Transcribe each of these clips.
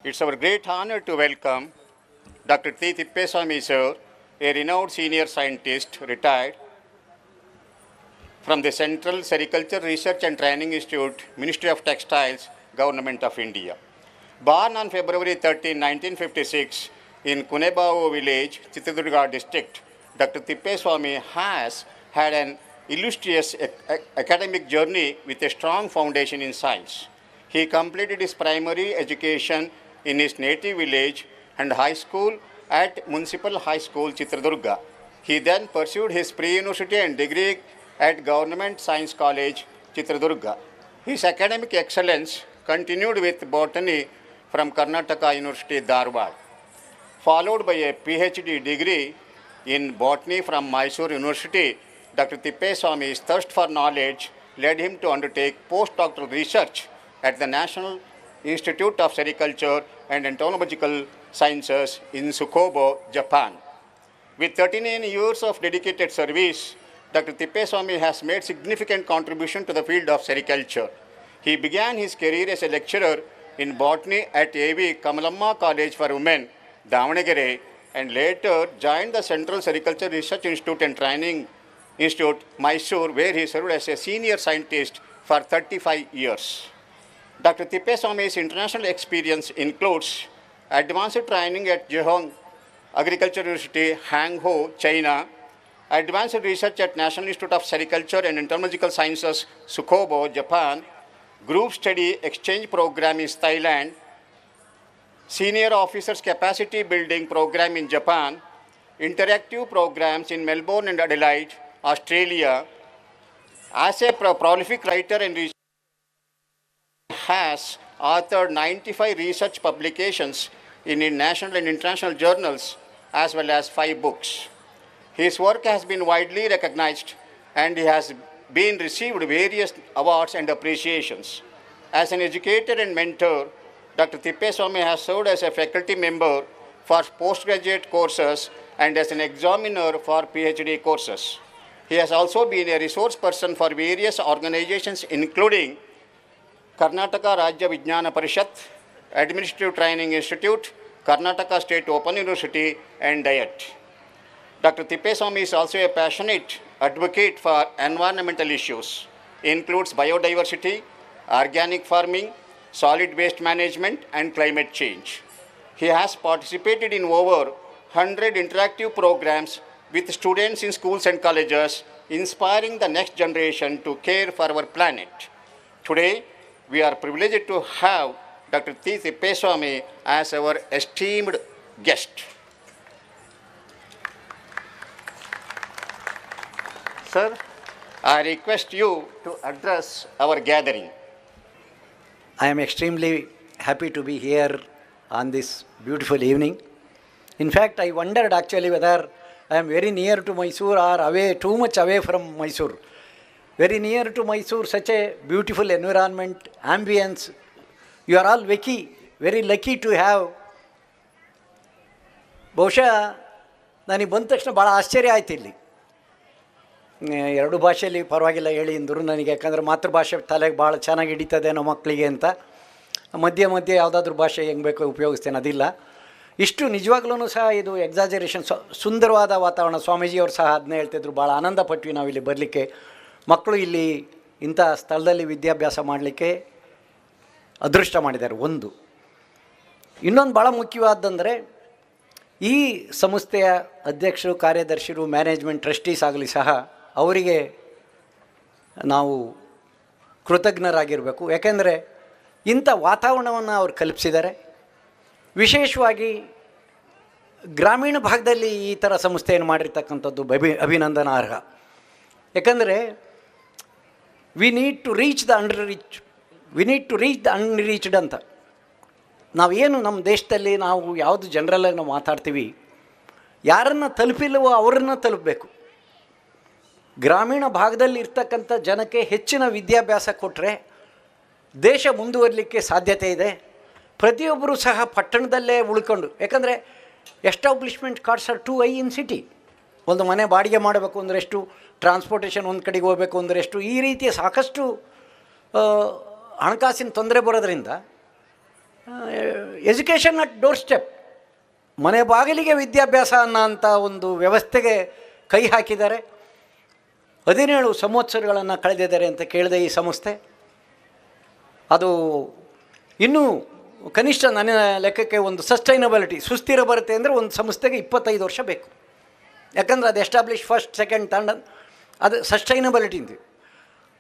It's our great honor to welcome Dr. T. Tippeswamy sir, a renowned senior scientist, retired from the Central Sericulture Research and Training Institute, Ministry of Textiles, Government of India. Born on February 13, 1956, in Kunebao village, Chitradurga district, Dr. Tippeswamy has had an illustrious academic journey with a strong foundation in science. He completed his primary education in his native village and high school at Municipal High School, Chitradurga. He then pursued his pre-university and degree at Government Science College, Chitradurga. His academic excellence continued with botany from Karnataka University, Dharwad, followed by a PhD degree in botany from Mysore University. Dr. Tippeswamy's thirst for knowledge led him to undertake postdoctoral research at the National Institute of Sericulture and Entomological Sciences in Tsukuba, Japan. With 39 years of dedicated service, Dr. Tippeswamy has made significant contribution to the field of sericulture. He began his career as a lecturer in botany at A.V. Kamalamma College for Women, Davanagere, and later joined the Central Sericulture Research Institute and Training Institute, Mysore, where he served as a senior scientist for 35 years. Dr. Tippeswamy's international experience includes advanced training at Zhejiang Agricultural University, Hangzhou, China, advanced research at National Institute of Sericulture and Entomological Sciences, Tsukuba, Japan, group study exchange program in Thailand, senior officers capacity building program in Japan, interactive programs in Melbourne and Adelaide, Australia. As a prolific writer and researcher, has authored 95 research publications in national and international journals, as well as 5 books. His work has been widely recognized and he has been received various awards and appreciations. As an educator and mentor, Dr. Tippeswamy has served as a faculty member for postgraduate courses and as an examiner for PhD courses. He has also been a resource person for various organizations including Karnataka Rajya Vijnana Parishad, Administrative Training Institute, Karnataka State Open University, and DIET. Dr. Tippeswamy is also a passionate advocate for environmental issues, includes biodiversity, organic farming, solid waste management, and climate change. He has participated in over 100 interactive programs with students in schools and colleges, inspiring the next generation to care for our planet. Today, we are privileged to have Dr. T. Tippeswamy as our esteemed guest. Sir, I request you to address our gathering. I am extremely happy to be here on this beautiful evening. In fact, I wondered actually whether I am very near to Mysore or away, too much away from Mysore. Very near to Mysore, such a beautiful environment, ambience. You are all very lucky to have. ಬಹುಶಃ ನನಗೆ ಬಂದ ತಕ್ಷಣ ಭಾಳ ಆಶ್ಚರ್ಯ ಆಯ್ತು ಇಲ್ಲಿ. ಎರಡು ಭಾಷೆಯಲ್ಲಿ ಪರವಾಗಿಲ್ಲ ಹೇಳಿ ಅಂದರು ನನಗೆ, ಯಾಕಂದರೆ ಮಾತೃಭಾಷೆ ತಲೆಗೆ ಭಾಳ ಚೆನ್ನಾಗಿ ಹಿಡಿತದೆ ನಮ್ಮ ಮಕ್ಕಳಿಗೆ ಅಂತ. ಮಧ್ಯೆ ಯಾವುದಾದ್ರೂ ಭಾಷೆ ಹೆಂಗೆ ಬೇಕೋ ಉಪಯೋಗಿಸ್ತೇನೆ, ಅದಿಲ್ಲ. ಇಷ್ಟು ನಿಜವಾಗ್ಲೂ ಸಹ ಇದು ಎಕ್ಸಾಜರೇಷನ್, ಸುಂದರವಾದ ವಾತಾವರಣ. ಸ್ವಾಮೀಜಿಯವರು ಸಹ ಅದನ್ನೇ ಹೇಳ್ತಿದ್ರು, ಭಾಳ ಆನಂದ ಪಟ್ವಿ ನಾವಿಲ್ಲಿ ಬರಲಿಕ್ಕೆ. ಮಕ್ಕಳು ಇಲ್ಲಿ ಇಂಥ ಸ್ಥಳದಲ್ಲಿ ವಿದ್ಯಾಭ್ಯಾಸ ಮಾಡಲಿಕ್ಕೆ ಅದೃಷ್ಟ ಮಾಡಿದ್ದಾರೆ. ಒಂದು ಇನ್ನೊಂದು ಭಾಳ ಮುಖ್ಯವಾದಂದರೆ, ಈ ಸಂಸ್ಥೆಯ ಅಧ್ಯಕ್ಷರು, ಕಾರ್ಯದರ್ಶಿರು, ಮ್ಯಾನೇಜ್ಮೆಂಟ್, ಟ್ರಸ್ಟೀಸ್ ಆಗಲಿ ಸಹ ಅವರಿಗೆ ನಾವು ಕೃತಜ್ಞರಾಗಿರಬೇಕು. ಯಾಕೆಂದರೆ ಇಂಥ ವಾತಾವರಣವನ್ನು ಅವರು ಕಲ್ಪಿಸಿದ್ದಾರೆ. ವಿಶೇಷವಾಗಿ ಗ್ರಾಮೀಣ ಭಾಗದಲ್ಲಿ ಈ ಥರ ಸಂಸ್ಥೆಯನ್ನು ಮಾಡಿರ್ತಕ್ಕಂಥದ್ದು ಅಭಿನಂದನಾರ್ಹ. ಯಾಕಂದರೆ we need to reach the unreached ಅಂತ. ನಾವೇನು ನಮ್ಮ ದೇಶದಲ್ಲಿ ನಾವು ಯಾವುದು ಜನರಲ್ಲಾಗಿ ನಾವು ಮಾತಾಡ್ತೀವಿ, ಯಾರನ್ನು ತಲುಪಿಲ್ಲವೋ ಅವರನ್ನು ತಲುಪಬೇಕು. ಗ್ರಾಮೀಣ ಭಾಗದಲ್ಲಿ ಇರ್ತಕ್ಕಂಥ ಜನಕ್ಕೆ ಹೆಚ್ಚಿನ ವಿದ್ಯಾಭ್ಯಾಸ ಕೊಟ್ಟರೆ ದೇಶ ಮುಂದುವರಲಿಕ್ಕೆ ಸಾಧ್ಯತೆ ಇದೆ. ಪ್ರತಿಯೊಬ್ಬರೂ ಸಹ ಪಟ್ಟಣದಲ್ಲೇ ಉಳ್ಕೊಂಡು, ಯಾಕಂದರೆ establishment costs are too high in city. ಒಂದು ಮನೆ ಬಾಡಿಗೆ ಮಾಡಬೇಕು ಅಂದರೆ ಎಷ್ಟು, ಟ್ರಾನ್ಸ್ಪೋರ್ಟೇಷನ್ ಒಂದು ಕಡೆಗೆ ಹೋಗಬೇಕು ಅಂದರೆ ಎಷ್ಟು, ಈ ರೀತಿಯ ಸಾಕಷ್ಟು ಹಣಕಾಸಿನ ತೊಂದರೆ ಬರೋದ್ರಿಂದ ಎಜುಕೇಷನ್ ಅಟ್ ಡೋರ್ ಸ್ಟೆಪ್, ಮನೆ ಬಾಗಿಲಿಗೆ ವಿದ್ಯಾಭ್ಯಾಸ ಅನ್ನೋಂಥ ಒಂದು ವ್ಯವಸ್ಥೆಗೆ ಕೈ ಹಾಕಿದ್ದಾರೆ. 17 ಸಂವತ್ಸರಗಳನ್ನು ಕಳೆದಿದ್ದಾರೆ ಅಂತ ಕೇಳಿದೆ ಈ ಸಂಸ್ಥೆ. ಅದು ಇನ್ನೂ ಕನಿಷ್ಠ ನನ್ನ ಲೆಕ್ಕಕ್ಕೆ ಒಂದು ಸಸ್ಟೈನಬಿಲಿಟಿ, ಸುಸ್ಥಿರ ಬರುತ್ತೆ ಅಂದರೆ ಒಂದು ಸಂಸ್ಥೆಗೆ 25 ವರ್ಷ ಬೇಕು. ಯಾಕಂದರೆ ಅದು ಎಸ್ಟಾಬ್ಲಿಷ್ ಫಸ್ಟ್ ಸೆಕೆಂಡ್ ಥರ್ಡ್ ಅದು ಸಸ್ಟೈನಬಿಲಿಟಿ ಅಂತೀವಿ.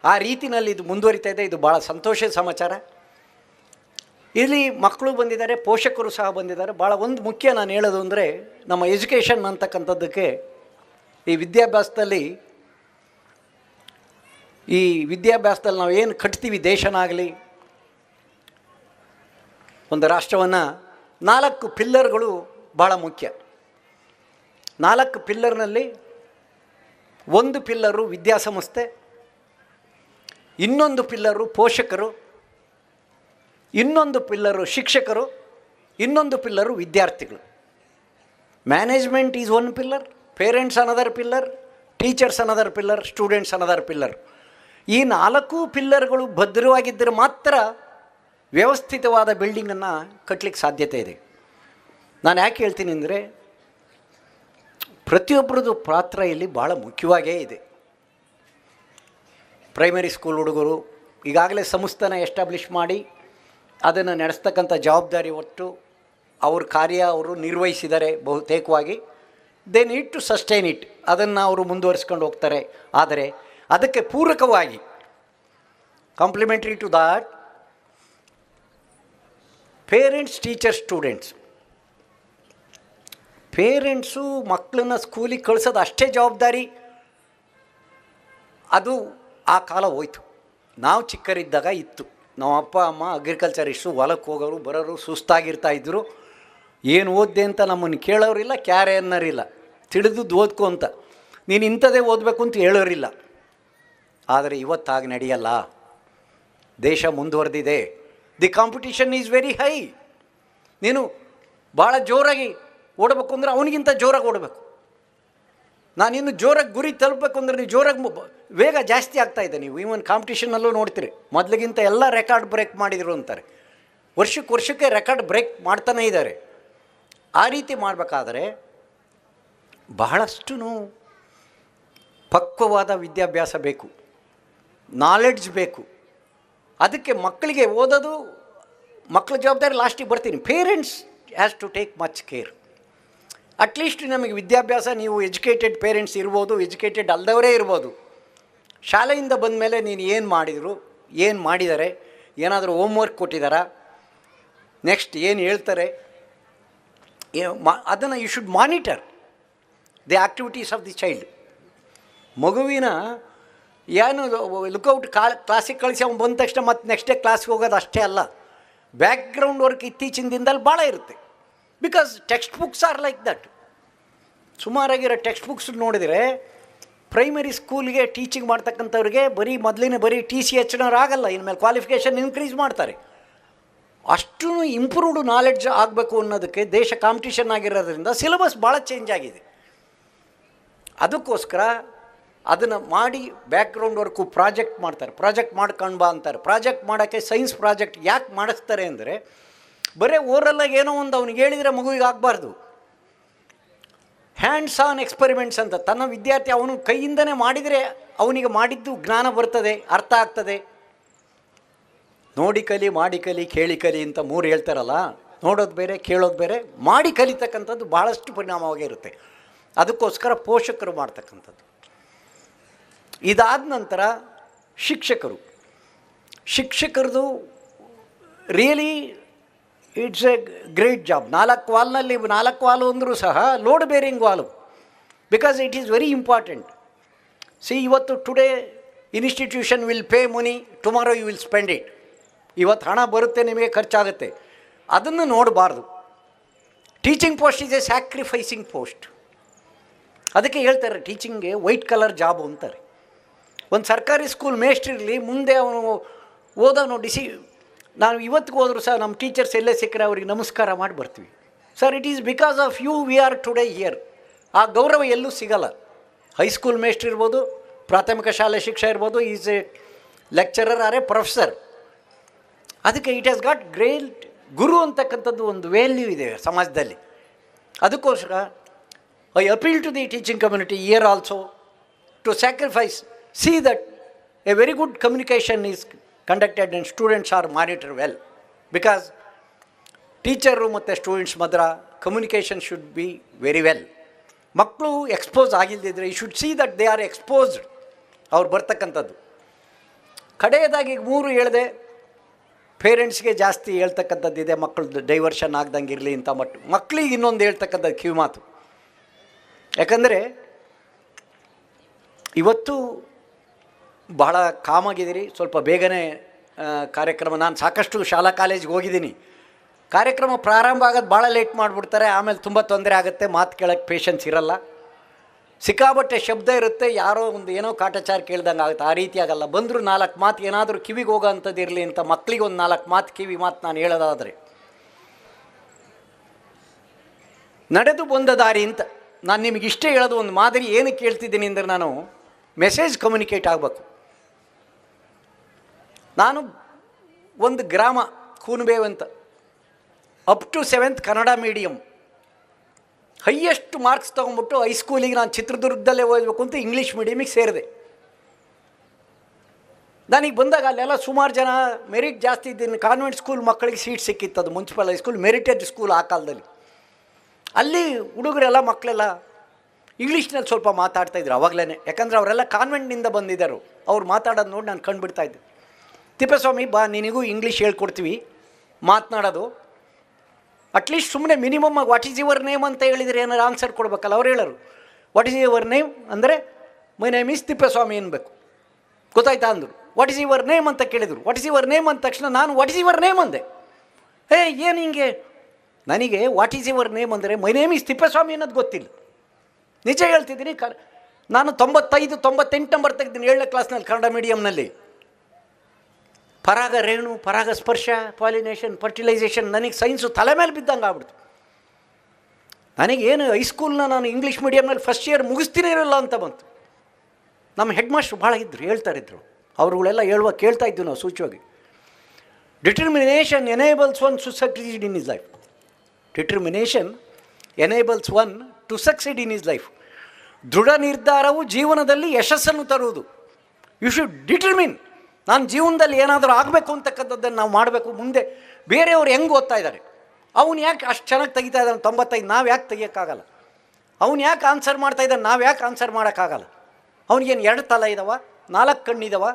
ಆ ರೀತಿಯಲ್ಲಿ ಇದು ಮುಂದುವರಿತಾ ಇದೆ. ಇದು ಭಾಳ ಸಂತೋಷದ ಸಮಾಚಾರ. ಇಲ್ಲಿ ಮಕ್ಕಳು ಬಂದಿದ್ದಾರೆ, ಪೋಷಕರು ಸಹ ಬಂದಿದ್ದಾರೆ. ಭಾಳ ಒಂದು ಮುಖ್ಯ ನಾನು ಹೇಳೋದು ಅಂದರೆ ನಮ್ಮ ಎಜುಕೇಷನ್ ಅಂತಕ್ಕಂಥದ್ದಕ್ಕೆ ಈ ವಿದ್ಯಾಭ್ಯಾಸದಲ್ಲಿ ನಾವು ಏನು ಕಟ್ತೀವಿ, ದೇಶನಾಗಲಿ ಒಂದು ರಾಷ್ಟ್ರವನ್ನು, 4 ಪಿಲ್ಲರ್ಗಳು ಭಾಳ ಮುಖ್ಯ. 4 ಪಿಲ್ಲರ್ನಲ್ಲಿ ಒಂದು ಪಿಲ್ಲರು ವಿದ್ಯಾಸಂಸ್ಥೆ, ಇನ್ನೊಂದು ಪಿಲ್ಲರು ಪೋಷಕರು, ಇನ್ನೊಂದು ಪಿಲ್ಲರು ಶಿಕ್ಷಕರು, ಇನ್ನೊಂದು ಪಿಲ್ಲರು ವಿದ್ಯಾರ್ಥಿಗಳು. Management is one pillar, parents another pillar, teachers another pillar, students another pillar. ಈ 4 ಪಿಲ್ಲರ್ಗಳು ಭದ್ರವಾಗಿದ್ದರೆ ಮಾತ್ರ ವ್ಯವಸ್ಥಿತವಾದ ಬಿಲ್ಡಿಂಗನ್ನು ಕಟ್ಟಲಿಕ್ಕೆ ಸಾಧ್ಯತೆ ಇದೆ. ನಾನು ಯಾಕೆ ಹೇಳ್ತೀನಿ ಅಂದರೆ ಪ್ರತಿಯೊಬ್ಬರದ್ದು ಪಾತ್ರ ಇಲ್ಲಿ ಭಾಳ ಮುಖ್ಯವಾಗೇ ಇದೆ. ಪ್ರೈಮರಿ ಸ್ಕೂಲ್ ಹುಡುಗರು ಈಗಾಗಲೇ ಸಂಸ್ಥೆನ ಎಸ್ಟಾಬ್ಲಿಷ್ ಮಾಡಿ ಅದನ್ನು ನಡೆಸ್ತಕ್ಕಂಥ ಜವಾಬ್ದಾರಿ ಒಟ್ಟು ಅವ್ರ ಕಾರ್ಯ ಅವರು ನಿರ್ವಹಿಸಿದ್ದಾರೆ ಬಹುತೇಕವಾಗಿ. They need to sustain it, ಅದನ್ನು ಅವರು ಮುಂದುವರಿಸ್ಕೊಂಡು ಹೋಗ್ತಾರೆ. ಆದರೆ ಅದಕ್ಕೆ ಪೂರಕವಾಗಿ complementary to that parents, teachers, students. Parents ಮಕ್ಕಳನ್ನ ಸ್ಕೂಲಿಗೆ ಕಳಿಸೋದು ಅಷ್ಟೇ ಜವಾಬ್ದಾರಿ. ಅದು ಆ ಕಾಲ ಹೋಯ್ತು. ನಾವು ಚಿಕ್ಕರಿದ್ದಾಗ ಇತ್ತು. ನಮ್ಮ ಅಪ್ಪ ಅಮ್ಮ ಅಗ್ರಿಕಲ್ಚರಿಸ್ಟು, ಹೊಲಕ್ಕೆ ಹೋಗೋರು ಬರೋರು, ಸುಸ್ತಾಗಿರ್ತಾಯಿದ್ರು. ಏನು ಓದ್ದೆ ಅಂತ ನಮ್ಮನ್ನು ಕೇಳೋರಿಲ್ಲ, ಕ್ಯಾರೆ ಅನ್ನೋರಿಲ್ಲ. ತಿಳಿದುದು ಓದ್ಕೊ ಅಂತ, ನೀನು ಇಂಥದ್ದೇ ಓದಬೇಕು ಅಂತ ಹೇಳೋರಿಲ್ಲ. ಆದರೆ ಇವತ್ತಾಗಿ ನಡೆಯಲ್ಲ. ದೇಶ ಮುಂದುವರೆದಿದೆ. The competition is very high. ನೀನು ಭಾಳ ಜೋರಾಗಿ ಓಡಬೇಕು ಅಂದರೆ ಅವನಿಗಿಂತ ಜೋರಾಗಿ ಓಡಬೇಕು. ನಾನಿನ್ನು ಜೋರಾಗಿ ಗುರಿ ತಲುಪಬೇಕು ಅಂದರೆ ನೀವು ಜೋರಾಗಿ ವೇಗ ಜಾಸ್ತಿ ಆಗ್ತಾಯಿದೆ. ನೀವು ಈವನ್ ಕಾಂಪಿಟೇಷನಲ್ಲೂ ನೋಡ್ತೀರಿ, ಮೊದಲಿಗಿಂತ ಎಲ್ಲ ರೆಕಾರ್ಡ್ ಬ್ರೇಕ್ ಮಾಡಿದರು ಅಂತಾರೆ. ವರ್ಷಕ್ಕೆ ರೆಕಾರ್ಡ್ ಬ್ರೇಕ್ ಮಾಡ್ತಾನೇ ಇದ್ದಾರೆ. ಆ ರೀತಿ ಮಾಡಬೇಕಾದ್ರೆ ಬಹಳಷ್ಟು ಪಕ್ವವಾದ ವಿದ್ಯಾಭ್ಯಾಸ ಬೇಕು, ನಾಲೆಡ್ಜ್ ಬೇಕು. ಅದಕ್ಕೆ ಮಕ್ಕಳಿಗೆ ಓದೋದು ಮಕ್ಕಳ ಜವಾಬ್ದಾರಿ ಲಾಸ್ಟಿಗೆ ಬರ್ತೀನಿ. Parents has to take much care. At least ನಮಗೆ ವಿದ್ಯಾಭ್ಯಾಸ, ನೀವು ಎಜುಕೇಟೆಡ್ ಪೇರೆಂಟ್ಸ್ ಇರ್ಬೋದು, ಎಜುಕೇಟೆಡ್ ಅಲ್ಲದವರೇ ಇರ್ಬೋದು. ಶಾಲೆಯಿಂದ ಬಂದ ಮೇಲೆ ನೀನು ಏನು ಮಾಡಿದರು, ಏನು ಮಾಡಿದ್ದಾರೆ, ಏನಾದರೂ ಹೋಮ್ವರ್ಕ್ ಕೊಟ್ಟಿದ್ದಾರಾ, ನೆಕ್ಸ್ಟ್ ಏನು ಹೇಳ್ತಾರೆ, ಅದನ್ನು you should monitor the activities of the child. ಮಗುವಿನ ಏನು ಲುಕೌಟ್ ಕ್ಲಾಸಿಗೆ ಕಳಿಸಿ ಅವ್ನು ಬಂದ ತಕ್ಷಣ ಮತ್ತೆ ನೆಕ್ಸ್ಟ್ ಡೇ ಕ್ಲಾಸ್ಗೆ ಹೋಗೋದು ಅಷ್ಟೇ ಅಲ್ಲ. ಬ್ಯಾಕ್ಗ್ರೌಂಡ್ ವರ್ಕ್ ಇತ್ತೀಚಿನ ದಿನದಲ್ಲಿ ಭಾಳ ಇರುತ್ತೆ. Because text books are like that. ಸುಮಾರಾಗಿರೋ ಟೆಕ್ಸ್ಟ್ ಬುಕ್ಸ್ ನೋಡಿದರೆ ಪ್ರೈಮರಿ ಸ್ಕೂಲ್ಗೆ ಟೀಚಿಂಗ್ ಮಾಡ್ತಕ್ಕಂಥವ್ರಿಗೆ ಬರೀ TCH ಆಗಲ್ಲ. ಇನ್ಮೇಲೆ ಕ್ವಾಲಿಫಿಕೇಷನ್ ಇನ್ಕ್ರೀಸ್ ಮಾಡ್ತಾರೆ. ಅಷ್ಟು ಇಂಪ್ರೂವ್ಡ್ ನಾಲೆಡ್ಜ್ ಆಗಬೇಕು ಅನ್ನೋದಕ್ಕೆ ದೇಶ ಕಾಂಪಿಟೇಷನ್ ಆಗಿರೋದ್ರಿಂದ ಸಿಲೆಬಸ್ ಭಾಳ ಚೇಂಜ್ ಆಗಿದೆ. ಅದಕ್ಕೋಸ್ಕರ ಅದನ್ನು ಮಾಡಿ ಬ್ಯಾಕ್ಗ್ರೌಂಡ್ ವರ್ಕು ಪ್ರಾಜೆಕ್ಟ್ ಮಾಡ್ತಾರೆ. ಪ್ರಾಜೆಕ್ಟ್ ಮಾಡ್ಕೊಂಡು ಬಾ ಅಂತಾರೆ. ಪ್ರಾಜೆಕ್ಟ್ ಮಾಡೋಕ್ಕೆ ಸೈನ್ಸ್ ಪ್ರಾಜೆಕ್ಟ್ ಯಾಕೆ ಮಾಡಿಸ್ತಾರೆ ಅಂದರೆ ಬರೀ ಓರಲ್ಲಾಗಿ ಏನೋ ಒಂದು ಅವ್ನಿಗೆ ಹೇಳಿದರೆ ಮಗುವಿಗೆ ಆಗಬಾರ್ದು. ಹ್ಯಾಂಡ್ಸ್ ಆನ್ ಎಕ್ಸ್ಪೆರಿಮೆಂಟ್ಸ್ ಅಂತ ತನ್ನ ವಿದ್ಯಾರ್ಥಿ ಅವನು ಕೈಯಿಂದನೇ ಮಾಡಿದರೆ ಅವನಿಗೆ ಮಾಡಿದ್ದು ಜ್ಞಾನ ಬರ್ತದೆ, ಅರ್ಥ ಆಗ್ತದೆ. ನೋಡಿ ಕಲಿ, ಮಾಡಿ ಕಲಿ, ಕೇಳಿ ಕಲಿ ಅಂತ 3 ಹೇಳ್ತಾರಲ್ಲ. ನೋಡೋದು ಬೇರೆ, ಕೇಳೋದು ಬೇರೆ, ಮಾಡಿ ಕಲಿತಕ್ಕಂಥದ್ದು ಭಾಳಷ್ಟು ಪರಿಣಾಮವಾಗಿರುತ್ತೆ. ಅದಕ್ಕೋಸ್ಕರ ಪೋಷಕರು ಮಾಡ್ತಕ್ಕಂಥದ್ದು. ಇದಾದ ನಂತರ ಶಿಕ್ಷಕರದು really it's a great job. 4 ವಾಲ್ನಲ್ಲಿ 4 ವಾಲು ಅಂದರೂ ಸಹ load bearing wall. Because it is very important. ಇವತ್ತು today institution will pay money, tomorrow you will spend it. ಇವತ್ತು ಹಣ ಬರುತ್ತೆ, ನಿಮಗೆ ಖರ್ಚಾಗುತ್ತೆ. ಅದನ್ನು ನೋಡಬಾರ್ದು. Teaching post is a sacrificing post. ಅದಕ್ಕೆ ಹೇಳ್ತಾರೆ ಟೀಚಿಂಗ್ಗೆ ವೈಟ್ ಕಲರ್ ಜಾಬು ಅಂತಾರೆ. ಒಂದು ಸರ್ಕಾರಿ ಸ್ಕೂಲ್ ಮೇಸ್ಟ್ರಿರಲಿ, ಮುಂದೆ ಅವನು ಓದೋನು ನಾನು ಇವತ್ತಿಗೆ ಹೋದರೂ ಸಹ ನಮ್ಮ ಟೀಚರ್ಸ್ ಎಲ್ಲೇ ಸಿಕ್ಕರೆ ಅವ್ರಿಗೆ ನಮಸ್ಕಾರ ಮಾಡಿ ಬರ್ತೀವಿ. Sir, it is because of you we are today here. ಆ ಗೌರವ ಎಲ್ಲೂ ಸಿಗಲ್ಲ. ಹೈಸ್ಕೂಲ್ ಮೇಸ್ಟ್ರ್ ಇರ್ಬೋದು, ಪ್ರಾಥಮಿಕ ಶಾಲೆ ಶಿಕ್ಷಕ ಇರ್ಬೋದು, is a lecturer or a professor. ಅದಕ್ಕೆ it has got great guru ಅಂತಕ್ಕಂಥದ್ದು ಒಂದು ವ್ಯಾಲ್ಯೂ ಇದೆ ಸಮಾಜದಲ್ಲಿ. ಅದಕ್ಕೋಸ್ಕರ I appeal to the teaching community year also to sacrifice, see that a very good communication is conducted and students are monitor well, because teacher ಮತ್ತು students ಮಾತ್ರ communication should be very well. ಮಕ್ಕಳು expose ಆಗಿಲ್ಲದಿದ್ದರೆ you should see that they are exposed ಅವ್ರು ಬರ್ತಕ್ಕಂಥದ್ದು. ಕಡೆಯದಾಗಿ 3 ಹೇಳಿದೆ, ಪೇರೆಂಟ್ಸ್ಗೆ ಜಾಸ್ತಿ ಹೇಳ್ತಕ್ಕಂಥದ್ದಿದೆ, ಮಕ್ಕಳು ಡೈವರ್ಷನ್ ಆಗ್ದಂಗೆ ಇರಲಿ ಅಂತ. ಮಕ್ಕಳಿಗೆ ಇನ್ನೊಂದು ಹೇಳ್ತಕ್ಕಂಥದ್ದು ಕಿವಿ ಮಾತು. ಯಾಕಂದರೆ ಇವತ್ತು ಬಹಳ ಕಾಮಾಗಿದ್ದೀರಿ, ಸ್ವಲ್ಪ ಬೇಗನೆ ಕಾರ್ಯಕ್ರಮ, ನಾನು ಸಾಕಷ್ಟು ಶಾಲಾ ಕಾಲೇಜಿಗೆ ಹೋಗಿದ್ದೀನಿ, ಕಾರ್ಯಕ್ರಮ ಪ್ರಾರಂಭ ಆಗೋದು ಭಾಳ ಲೇಟ್ ಮಾಡಿಬಿಡ್ತಾರೆ, ಆಮೇಲೆ ತುಂಬ ತೊಂದರೆ ಆಗುತ್ತೆ, ಮಾತು ಕೇಳೋಕ್ಕೆ ಪೇಷನ್ಸ್ ಇರಲ್ಲ, ಸಿಕ್ಕಾಬಟ್ಟೆ ಶಬ್ದ ಇರುತ್ತೆ, ಯಾರೋ ಒಂದು ಏನೋ ಕಾಟಾಚಾರ ಕೇಳ್ದಂಗೆ ಆಗುತ್ತೆ. ಆ ರೀತಿ ಆಗಲ್ಲ. ಬಂದರೂ 4 ಮಾತು ಏನಾದರೂ ಕಿವಿಗೆ ಹೋಗೋ ಅಂಥದ್ದು ಇರಲಿ ಅಂತ ಮಕ್ಕಳಿಗೆ ಒಂದು 4 ಮಾತು ಕಿವಿ ಮಾತು ನಾನು ಹೇಳೋದಾದರೆ, ನಡೆದು ಬಂದ ದಾರಿ ಅಂತ ನಾನು ನಿಮಗೆ ಇಷ್ಟೇ ಹೇಳೋದು. ಒಂದು ಮಾದರಿ ಏನಕ್ಕೆ ಹೇಳ್ತಿದ್ದೀನಿ ಅಂದರೆ, ನಾನು ಮೆಸೇಜ್ ಕಮ್ಯುನಿಕೇಟ್ ಆಗಬೇಕು. ನಾನು ಒಂದು ಗ್ರಾಮ ಕೂನ್ಬೇವ್ ಅಂತ, up to 7th Kannada medium, highest marks ತೊಗೊಂಬಿಟ್ಟು ಹೈಸ್ಕೂಲಿಗೆ ನಾನು ಚಿತ್ರದುರ್ಗದಲ್ಲೇ ಓದಬೇಕು ಅಂತ ಇಂಗ್ಲೀಷ್ ಮೀಡಿಯಮಿಗೆ ಸೇರಿದೆ. ನನಗೆ ಬಂದಾಗ ಅಲ್ಲೆಲ್ಲ ಸುಮಾರು ಜನ ಮೆರಿಟ್ ಜಾಸ್ತಿ ಇದ್ದೀನಿ, ಕಾನ್ವೆಂಟ್ ಸ್ಕೂಲ್ ಮಕ್ಕಳಿಗೆ ಸೀಟ್ ಸಿಕ್ಕಿತ್ತು, ಅದು ಮುನ್ಸಿಪಲ್ ಹೈಸ್ಕೂಲ್, ಮೆರಿಟೆಡ್ ಸ್ಕೂಲ್ ಆ ಕಾಲದಲ್ಲಿ. ಅಲ್ಲಿ ಹುಡುಗರೆಲ್ಲ ಮಕ್ಕಳೆಲ್ಲ ಇಂಗ್ಲೀಷ್ನಲ್ಲಿ ಸ್ವಲ್ಪ ಮಾತಾಡ್ತಾಯಿದ್ರು ಅವಾಗಲೇ, ಯಾಕಂದರೆ ಅವರೆಲ್ಲ ಕಾನ್ವೆಂಟ್ನಿಂದ ಬಂದಿದ್ದರು. ಅವ್ರು ಮಾತಾಡೋದು ನೋಡಿ ನಾನು ಕಂಡುಬಿಡ್ತಾಯಿದ್ದೆ. ತಿಪ್ಪೇಸ್ವಾಮಿ ಬಾ, ನಿನಗೂ ಇಂಗ್ಲೀಷ್ ಹೇಳ್ಕೊಡ್ತೀವಿ ಮಾತನಾಡೋದು, ಅಟ್ಲೀಸ್ಟ್ ಸುಮ್ಮನೆ minimum what is your name ಅಂತ ಹೇಳಿದರೆ ಏನಾರು ಆನ್ಸರ್ ಕೊಡಬೇಕಲ್ಲ. ಅವ್ರು ಹೇಳೋರು ವಾಟ್ ಈಸ್ ಯುವರ್ ನೇಮ್ ಅಂದರೆ ಮೈ ನೇಮ್ ಈಸ್ ತಿಪ್ಪೇಸ್ವಾಮಿ ಅನ್ಬೇಕು, ಗೊತ್ತಾಯ್ತಾ ಅಂದರು. ವಾಟ್ ಈಸ್ ಯುವರ್ ನೇಮ್ ಅಂತ ಕೇಳಿದರು. ವಾಟ್ ಈಸ್ ಯುವರ್ ನೇಮ್ ಅಂದ ತಕ್ಷಣ ನಾನು ವಾಟ್ ಈಸ್ ಯುವರ್ ನೇಮ್ ಅಂದೆ. ಏನು ಹಿಂಗೆ, ನನಗೆ ವಾಟ್ ಈಸ್ ಯುವರ್ ನೇಮ್ ಅಂದರೆ ಮೈ ನೇಮ್ ಈಸ್ ತಿಪ್ಪೇಸ್ವಾಮಿ ಅನ್ನೋದು ಗೊತ್ತಿಲ್ಲ. ನಿಜ ಹೇಳ್ತಿದ್ದೀನಿ. ನಾನು 95-98 ನಂಬರ್ ತೆಗೆದಿದ್ದೀನಿ 7ನೇ ಕ್ಲಾಸ್ನಲ್ಲಿ ಕನ್ನಡ ಮೀಡಿಯಮ್ನಲ್ಲಿ. ಪರಾಗ ರೇಣು, ಪರಾಗ ಸ್ಪರ್ಶ, ಪಾಲಿನೇಷನ್, ಫರ್ಟಿಲೈಸೇಷನ್, ನನಗೆ ಸೈನ್ಸು ತಲೆ ಮೇಲೆ ಬಿದ್ದಂಗೆ ಆಗ್ಬಿಡ್ತು. ನನಗೇನು ಹೈಸ್ಕೂಲ್ನ ನಾನು ಇಂಗ್ಲೀಷ್ ಮೀಡಿಯಮ್ನಲ್ಲಿ ಫಸ್ಟ್ ಇಯರ್ ಮುಗಿಸ್ತೀನಿ ಇರಲ್ಲ ಅಂತ ಬಂತು. ನಮ್ಮ ಹೆಡ್ ಮಾಸ್ಟ್ರು ಭಾಳ ಇದ್ದರು, ಹೇಳ್ತಾರಿದ್ರು, ಅವರುಗಳೆಲ್ಲ ಹೇಳುವ ಕೇಳ್ತಾ ಇದ್ವಿ ನಾವು ಸೂಚ್ಯವಾಗಿ. Determination enables one to succeed in his life. Determination enables one to succeed in his life. ದೃಢ ನಿರ್ಧಾರವು ಜೀವನದಲ್ಲಿ ಯಶಸ್ಸನ್ನು ತರುವುದು. You should determine. ನಾನು ಜೀವನದಲ್ಲಿ ಏನಾದರೂ ಆಗಬೇಕು ಅಂತಕ್ಕಂಥದ್ದನ್ನು ನಾವು ಮಾಡಬೇಕು. ಮುಂದೆ ಬೇರೆಯವ್ರು ಹೆಂಗೆ ಓದ್ತಾ ಇದ್ದಾರೆ, ಅವನು ಯಾಕೆ ಅಷ್ಟು ಚೆನ್ನಾಗಿ ತೆಗಿತಾ ಇದ್ದಾನೆ 95, ನಾವು ಯಾಕೆ ತೆಗಿಯೋಕ್ಕಾಗಲ್ಲ? ಅವನು ಯಾಕೆ ಆನ್ಸರ್ ಮಾಡ್ತಾ ಇದ್ದಾನೆ, ನಾವು ಯಾಕೆ ಆನ್ಸರ್ ಮಾಡೋಕ್ಕಾಗಲ್ಲ? ಅವನಿಗೇನು 2 ತಲೆ ಇದ್ದಾವ, 4 ಕಣ್ಣಿದ್ದಾವ,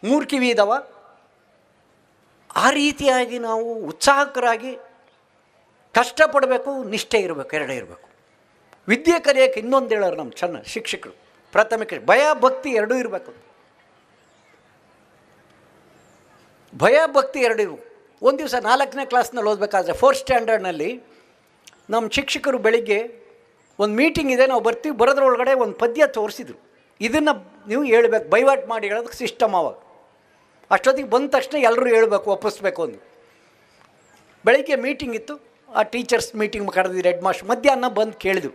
3 ಕಿವಿ ಇದ್ದಾವ? ಆ ರೀತಿಯಾಗಿ ನಾವು ಉತ್ಸಾಹಕರಾಗಿ ಕಷ್ಟಪಡಬೇಕು, ನಿಷ್ಠೆ ಇರಬೇಕು, ಎರಡೇ ಇರಬೇಕು. ವಿದ್ಯೆ ಕಲಿಯೋಕ್ಕೆ ಇನ್ನೊಂದು ಹೇಳೋರು ನಮ್ಮ ಚೆನ್ನ ಶಿಕ್ಷಕರು, ಪ್ರಾಥಮಿಕ ಭಯ ಭಕ್ತಿ ಎರಡೂ ಇರಬೇಕು. ಭಯ ಭಕ್ತಿ ಎರಡೂ ಇವು. ಒಂದು ದಿವಸ 4ನೇ ಕ್ಲಾಸ್ನಲ್ಲಿ ಓದಬೇಕಾದ್ರೆ 4th ಸ್ಟ್ಯಾಂಡರ್ಡ್ನಲ್ಲಿ ನಮ್ಮ ಶಿಕ್ಷಕರು ಬೆಳಿಗ್ಗೆ ಒಂದು ಮೀಟಿಂಗ್ ಇದೆ, ನಾವು ಬರ್ತೀವಿ, ಬರೋದ್ರೊಳಗಡೆ ಒಂದು ಪದ್ಯ ತೋರಿಸಿದ್ರು. ಇದನ್ನು ನೀವು ಹೇಳ್ಬೇಕು, ಬೈವಾಟ್ ಮಾಡಿ ಹೇಳೋದಕ್ಕೆ ಸಿಸ್ಟಮ್ ಅವಾಗ. ಅಷ್ಟೊತ್ತಿಗೆ ಬಂದ ತಕ್ಷಣ ಎಲ್ಲರೂ ಹೇಳ್ಬೇಕು, ಒಪ್ಪಿಸ್ಬೇಕು ಅಂದು. ಬೆಳಿಗ್ಗೆ ಮೀಟಿಂಗ್ ಇತ್ತು, ಆ ಟೀಚರ್ಸ್ ಮೀಟಿಂಗ್ ಕರೆದಿದ್ದು ಹೆಡ್ ಮಾಸ್ಟರ್. ಮಧ್ಯಾಹ್ನ ಬಂದು ಕೇಳಿದ್ರು,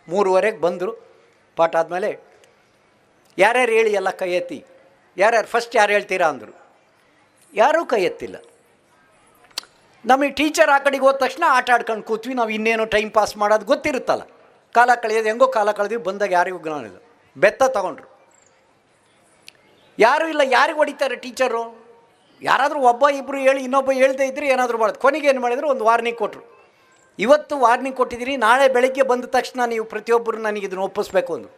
3:30ಗೆ ಬಂದರು. ಪಾಠ ಆದಮೇಲೆ ಯಾರ್ಯಾರು ಹೇಳಿ ಎಲ್ಲ ಕೈ ಎತ್ತಿ, ಯಾರ್ಯಾರು ಫಸ್ಟ್ ಯಾರು ಹೇಳ್ತೀರಾ ಅಂದರು. ಯಾರೂ ಕೈ ಎತ್ತಿಲ್ಲ. ನಮಗೆ ಟೀಚರ್ ಆ ಕಡೆಗೆ ಹೋದ ತಕ್ಷಣ ಆಟ ಆಡ್ಕೊಂಡು ಕೂತ್ವಿ. ನಾವು ಇನ್ನೇನೋ ಟೈಮ್ ಪಾಸ್ ಮಾಡೋದು ಗೊತ್ತಿರುತ್ತಲ್ಲ, ಕಾಲ ಕಳೆಯೋದು ಹೆಂಗೋ ಕಾಲ ಕಳೆದ್ವಿ. ಬಂದಾಗ ಯಾರಿಗೂ ಜ್ಞಾನ ಇಲ್ಲ, ಬೆತ್ತ ತಗೊಂಡ್ರು. ಯಾರೂ ಇಲ್ಲ, ಯಾರಿಗೆ ಹೊಡಿತಾರೆ ಟೀಚರು? ಯಾರಾದರೂ ಒಬ್ಬ ಇಬ್ಬರು ಹೇಳಿ ಇನ್ನೊಬ್ಬ ಹೇಳ್ದೇ ಇದ್ದರೆ ಏನಾದರೂ ಮಾಡೋದು. ಕೊನೆಗೆ ಏನು ಮಾಡಿದ್ರು, ಒಂದು ವಾರ್ನಿಂಗ್ ಕೊಟ್ಟರು. ಇವತ್ತು ವಾರ್ನಿಂಗ್ ಕೊಟ್ಟಿದ್ದೀರಿ, ನಾಳೆ ಬೆಳಗ್ಗೆ ಬಂದ ತಕ್ಷಣ ನೀವು ಪ್ರತಿಯೊಬ್ಬರು ನನಗೆ ಇದನ್ನು ಒಪ್ಪಿಸ್ಬೇಕು ಅಂದರು.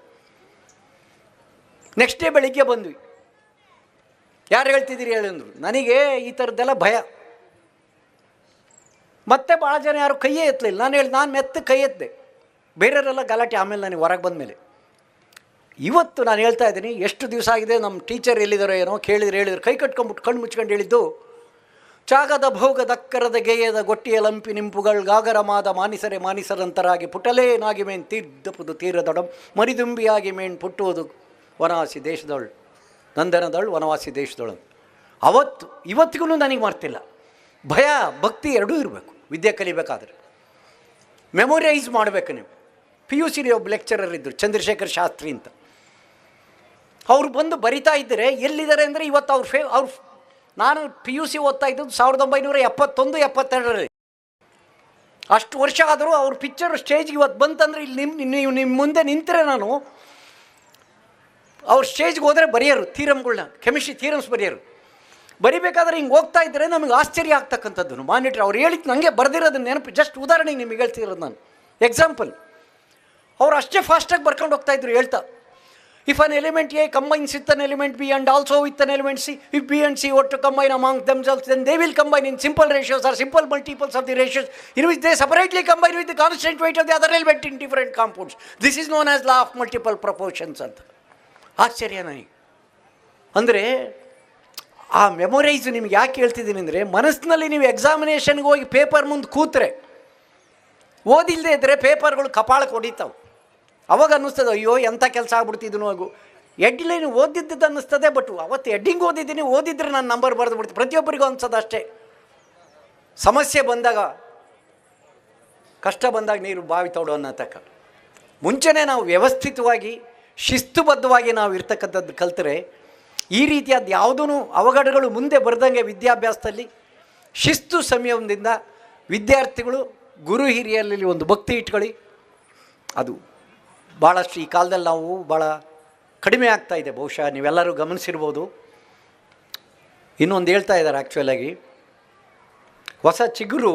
ನೆಕ್ಸ್ಟ್ ಡೇ ಬೆಳಿಗ್ಗೆ ಬಂದ್ವಿ. ಯಾರು ಹೇಳ್ತಿದ್ದೀರಿ ಹೇಳಿ ಅಂದರು. ನನಗೆ ಈ ಥರದ್ದೆಲ್ಲ ಭಯ. ಮತ್ತೆ ಭಾಳ ಜನ ಯಾರು ಕೈಯೇ ಎತ್ತಲಿಲ್ಲ. ನಾನು ಮೆತ್ತ ಕೈ ಎತ್ತಿದೆ. ಬೇರೆಯವರೆಲ್ಲ ಗಲಾಟೆ. ಆಮೇಲೆ ನನಗೆ ಹೊರಗೆ ಬಂದ ಮೇಲೆ ಇವತ್ತು ನಾನು ಹೇಳ್ತಾ ಇದ್ದೀನಿ, ಎಷ್ಟು ದಿವಸ ಆಗಿದೆ, ನಮ್ಮ ಟೀಚರ್ ಎಲ್ಲಿದ್ದಾರೋ ಏನೋ ಹೇಳಿದ್ರು ಕೈ ಕಟ್ಕೊಂಡ್ಬಿಟ್ಟು ಕಣ್ಣು ಮುಚ್ಕೊಂಡು ಹೇಳಿದ್ದು, ಚಾಗದ ಭೋಗದಕ್ಕರದ ಗೆಯದ ಗೊಟ್ಟಿಯ ಲಂಪಿ ನಿಂಪುಗಳು ಗಾಗರಮಾದ ಮಾನಿಸರೆ ಮಾನಿಸರಂತರಾಗಿ ಪುಟಲೇನಾಗಿ ಮೇನ್ ತೀರ್ಧಪುದು ತೀರದೊಡಂ ಮರಿದುಂಬಿಯಾಗಿ ಮೇಣ್ ಪುಟ್ಟುವುದು ವನವಾಸಿ ದೇಶದವಳು ನಂದನದಳು ವನವಾಸಿ ದೇಶದೊಳು. ಇವತ್ತಿಗೂ ನನಗೆ ಮರ್ತಿಲ್ಲ. ಭಯ ಭಕ್ತಿ ಎರಡೂ ಇರಬೇಕು ವಿದ್ಯೆ ಕಲಿಬೇಕಾದ್ರೆ. ಮೆಮೊರೈಸ್ ಮಾಡಬೇಕು ನೀವು. PUC ಒಬ್ಬ ಲೆಕ್ಚರರ್ ಇದ್ದರು, ಚಂದ್ರಶೇಖರ್ ಶಾಸ್ತ್ರಿ ಅಂತ. ಅವರು ಬಂದು ಬರಿತಾ ಇದ್ದರೆ ಎಲ್ಲಿದ್ದಾರೆ ಅಂದರೆ ಇವತ್ತು ಅವ್ರು ನಾನು PUC ಓದ್ತಾ ಇದ್ದದ್ದು 1971-72ರಲ್ಲಿ. ಅಷ್ಟು ವರ್ಷ ಆದರೂ ಅವ್ರ ಪಿಕ್ಚರ್ ಸ್ಟೇಜ್ಗೆ ಇವತ್ತು ಬಂತಂದರೆ ಇಲ್ಲಿ ನೀವು ನಿಮ್ಮ ಮುಂದೆ ನಿಂತರೆ ನಾನು ಅವ್ರ ಸ್ಟೇಜ್ಗೆ ಹೋದರೆ ಬರೆಯೋರು ಥೀರಮ್ಗಳನ್ನ, ಕೆಮಿಸ್ಟ್ರಿ ಥೀರಮ್ಸ್ ಬರೆಯೋರು. ಬರಿಬೇಕಾದ್ರೆ ಹಿಂಗೆ ಹೋಗ್ತಾ ಇದ್ದರೆ ನಮಗೆ ಆಶ್ಚರ್ಯ ಆಗ್ತಕ್ಕಂಥದ್ದು. ಮಾನಿಟ್ರ್ ಅವ್ರು ಹೇಳಿದ್ದು ನನಗೆ ಬರೆದಿರೋದನ್ನ ನೆನಪು, ಜಸ್ಟ್ ಉದಾಹರಣೆಗೆ ನಿಮಗೆ ಹೇಳ್ತಿರೋದು ನಾನು, ಎಕ್ಸಾಂಪಲ್. ಅವ್ರು ಅಷ್ಟೇ ಫಾಸ್ಟಾಗಿ ಬರ್ಕೊಂಡು ಹೋಗ್ತಾಯಿದ್ರು ಹೇಳ್ತಾ, if an element A combines with an element B and also with an element C, if B and C ಒಟ್ಟು combine among themselves, then they will combine in simple ratios or simple multiples of the ratios in which they separately combine with the constant weight of the other element in different compounds. This is known as law of multiple proportions ಅಂತ. ಆಶ್ಚರ್ಯ ನನಗೆ. ಅಂದರೆ ಆ memorise ನಿಮ್ಗೆ ಯಾಕೆ ಹೇಳ್ತಿದ್ದೀನಿ ಅಂದರೆ, ಮನಸ್ಸಿನಲ್ಲಿ ನೀವು ಎಕ್ಸಾಮಿನೇಷನ್ಗೆ ಹೋಗಿ ಪೇಪರ್ ಮುಂದೆ ಕೂತ್ರೆ, ಓದಿಲ್ಲದೆ ಇದ್ದರೆ ಪೇಪರ್ಗಳು ಕಪಾಳಕ್ಕೆ ಹೊಡಿತಾವೆ. ಅವಾಗ ಅನ್ನಿಸ್ತದೆ ಅಯ್ಯೋ ಎಂಥ ಕೆಲಸ ಆಗ್ಬಿಡ್ತಿದ್ದನು. ಹಾಗೂ ಎಡ್ಡಿಲೈನ್ ಓದಿದ್ದದ್ದು ಅನ್ನಿಸ್ತದೆ, ಬಟ್ ಅವತ್ತು ಎಡ್ಡಿಂಗ್ ಓದಿದ್ರೆ ನಾನು ನಂಬರ್ ಬರೆದು ಬಿಡ್ತೀನಿ. ಪ್ರತಿಯೊಬ್ಬರಿಗೂ ಅನ್ಸೋದು ಅಷ್ಟೇ. ಸಮಸ್ಯೆ ಬಂದಾಗ, ಕಷ್ಟ ಬಂದಾಗ ನೀರು ಬಾವಿ ತೋಡು ಅನ್ನತಕ್ಕ ಮುಂಚೆನೇ ನಾವು ವ್ಯವಸ್ಥಿತವಾಗಿ ಶಿಸ್ತುಬದ್ಧವಾಗಿ ನಾವು ಇರ್ತಕ್ಕಂಥದ್ದು ಕಲ್ತರೆ ಈ ರೀತಿಯಾದ ಯಾವುದೂ ಅವಘಡಗಳು ಮುಂದೆ ಬರ್ದಂಗೆ ವಿದ್ಯಾಭ್ಯಾಸದಲ್ಲಿ ಶಿಸ್ತು ಸಂಯಮದಿಂದ ವಿದ್ಯಾರ್ಥಿಗಳು ಗುರು ಹಿರಿಯರಲ್ಲಿ ಒಂದು ಭಕ್ತಿ ಇಟ್ಕೊಳ್ಳಿ. ಅದು ಭಾಳಷ್ಟು ಈ ಕಾಲದಲ್ಲಿ ನಾವು ಭಾಳ ಕಡಿಮೆ ಆಗ್ತಾಯಿದೆ, ಬಹುಶಃ ನೀವೆಲ್ಲರೂ ಗಮನಿಸಿರ್ಬೋದು. ಇನ್ನೊಂದು ಹೇಳ್ತಾ ಇದ್ದಾರೆ ಆ್ಯಕ್ಚುಲಾಗಿ, ಹೊಸ ಚಿಗುರು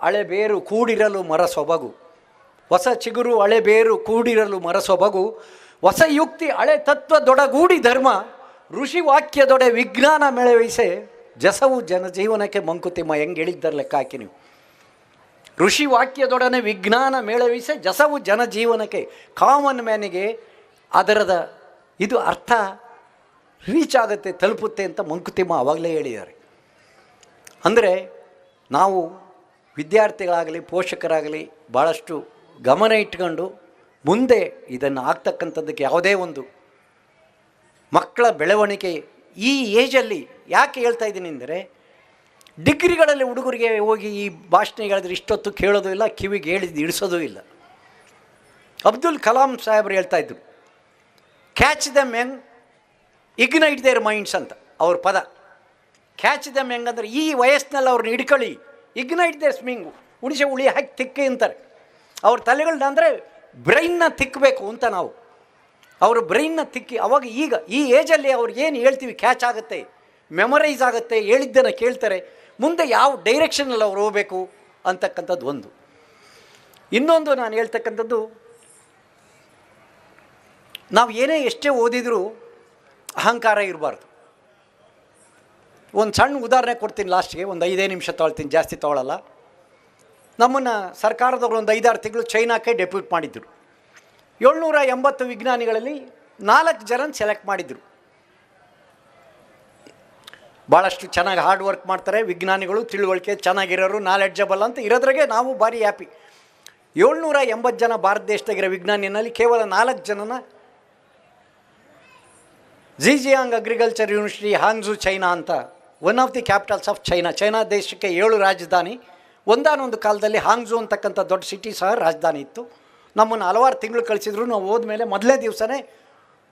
ಹಳೆ ಬೇರು ಕೂಡಿರಲು ಮರ ಸೊಬಗು, ಹೊಸ ಚಿಗುರು ಹಳೆ ಬೇರು ಕೂಡಿರಲು ಮರ ಸೊಬಗು, ಹೊಸ ಯುಕ್ತಿ ಹಳೆ ತತ್ವದೊಡಗೂಡಿ ಧರ್ಮ, ಋಷಿ ವಾಕ್ಯದೊಡೆ ವಿಜ್ಞಾನ ಮೇಳವಹಿಸೆ ಜಸವು ಜನಜೀವನಕ್ಕೆ ಮಂಕುತಿಮ್ಮ. ಹೆಂಗೆ ಹೇಳಿದ್ದಾರೆ ಲೆಕ್ಕ ಹಾಕಿ ನೀವು. ಋಷಿ ವಾಕ್ಯದೊಡನೆ ವಿಜ್ಞಾನ ಮೇಳವಹಿಸೆ ಜಸವು ಜನಜೀವನಕ್ಕೆ, ಕಾಮನ್ ಮ್ಯಾನಿಗೆ ಅದರದ ಇದು ಅರ್ಥ ರೀಚ್ ಆಗುತ್ತೆ, ತಲುಪುತ್ತೆ ಅಂತ ಮಂಕುತಿಮ್ಮ ಆವಾಗಲೇ ಹೇಳಿದ್ದಾರೆ. ಅಂದರೆ ನಾವು ವಿದ್ಯಾರ್ಥಿಗಳಾಗಲಿ ಪೋಷಕರಾಗಲಿ ಭಾಳಷ್ಟು ಗಮನ ಇಟ್ಕೊಂಡು ಮುಂದೆ ಇದನ್ನು ಆಗ್ತಕ್ಕಂಥದ್ದಕ್ಕೆ ಯಾವುದೇ ಒಂದು ಮಕ್ಕಳ ಬೆಳವಣಿಗೆ ಈ ಏಜಲ್ಲಿ ಯಾಕೆ ಹೇಳ್ತಾ ಇದ್ದೀನಿ ಅಂದರೆ, ಡಿಗ್ರಿಗಳಲ್ಲಿ ಹುಡುಗರಿಗೆ ಹೋಗಿ ಈ ಭಾಷಣ ಹೇಳಿದ್ರೆ ಇಷ್ಟೊತ್ತು ಕೇಳೋದು ಇಲ್ಲ, ಕಿವಿಗೆ ಹೇಳಿದ್ದು ಇಡಿಸೋದು ಇಲ್ಲ. ಅಬ್ದುಲ್ ಕಲಾಂ ಸಾಹೇಬರು ಹೇಳ್ತಾಯಿದ್ರು, catch them young ignite their minds ಅಂತ ಅವ್ರ ಪದ. ಕ್ಯಾಚ್ ದಮ್ ಯಂಗ್ ಅಂದರೆ ಈ ವಯಸ್ಸಿನಲ್ಲಿ ಅವ್ರನ್ನ ಹಿಡ್ಕೊಳ್ಳಿ, ಇಗ್ನೈಟ್ ದೇರ್ ಸ್ಮಿಂಗ್ ಹುಣಿಸೆ ಹುಳಿ ಹಾಕಿ ತಿಕ್ಕಿ ಅಂತಾರೆ. ಅವ್ರ ತಲೆಗಳನ್ನ ಅಂದರೆ ಬ್ರೈನ್ನ ತಿಕ್ಕಬೇಕು ಅಂತ ನಾವು, ಅವ್ರ ಬ್ರೈನ್ನ ತಿಕ್ಕಿ ಅವಾಗ ಈಗ ಈ ಏಜಲ್ಲಿ ಅವ್ರಿಗೆ ಏನು ಹೇಳ್ತೀವಿ ಕ್ಯಾಚ್ ಆಗುತ್ತೆ, ಮೆಮೊರೈಸ್ ಆಗುತ್ತೆ, ಹೇಳಿದ್ದನ್ನು ಕೇಳ್ತಾರೆ, ಮುಂದೆ ಯಾವ ಡೈರೆಕ್ಷನಲ್ಲಿ ಅವ್ರು ಹೋಗಬೇಕು ಅಂತಕ್ಕಂಥದ್ದು ಒಂದು. ಇನ್ನೊಂದು ನಾನು ಹೇಳ್ತಕ್ಕಂಥದ್ದು, ನಾವು ಏನೇ ಎಷ್ಟೇ ಓದಿದರೂ ಅಹಂಕಾರ ಇರಬಾರ್ದು. ಒಂದು ಸಣ್ಣ ಉದಾಹರಣೆ ಕೊಡ್ತೀನಿ ಲಾಸ್ಟ್ಗೆ, ಒಂದು 5 ನಿಮಿಷ ತೊಗೊಳ್ತೀನಿ, ಜಾಸ್ತಿ ತೊಗೊಳ್ಳಲ್ಲ. ನಮ್ಮನ್ನು ಸರ್ಕಾರದವರು ಒಂದು 5-6 ತಿಂಗಳು ಚೈನಾಕ್ಕೆ ಡೆಪ್ಯೂಟ್ ಮಾಡಿದ್ದರು. 780 ವಿಜ್ಞಾನಿಗಳಲ್ಲಿ 4 ಜನ ಸೆಲೆಕ್ಟ್ ಮಾಡಿದರು. ಭಾಳಷ್ಟು ಚೆನ್ನಾಗಿ ಹಾರ್ಡ್ ವರ್ಕ್ ಮಾಡ್ತಾರೆ ವಿಜ್ಞಾನಿಗಳು, ತಿಳುವಳಿಕೆ ಚೆನ್ನಾಗಿರೋರು, ನಾಲೆಡ್ಜಬಲ್ ಅಂತ ಇರೋದ್ರಾಗೆ ನಾವು ಭಾರಿ ಹ್ಯಾಪಿ. 780 ಜನ ಭಾರತ ದೇಶದಾಗಿರೋ ವಿಜ್ಞಾನಿನಲ್ಲಿ ಕೇವಲ 4 ಜನನ ಝೀಜಿಯಾಂಗ್ ಅಗ್ರಿಕಲ್ಚರ್ ಯೂನಿವರ್ಸಿಟಿ, ಹಾಂಗ್ಝು, ಚೈನಾ ಅಂತ, one of the capitals of China. China ದೇಶಕ್ಕೆ 7 ರಾಜಧಾನಿ. ಒಂದಾನೊಂದು ಕಾಲದಲ್ಲಿ ಹಾಂಗ್ಝು ಅಂತಕ್ಕಂಥ ದೊಡ್ಡ ಸಿಟಿ ಸಹ ರಾಜಧಾನಿ ಇತ್ತು. ನಮ್ಮನ್ನು ಹಲವಾರು ತಿಂಗಳು ಕಳಿಸಿದ್ರು. ನಾವು ಹೋದ್ಮೇಲೆ ಮೊದಲನೇ ದಿವಸನೇ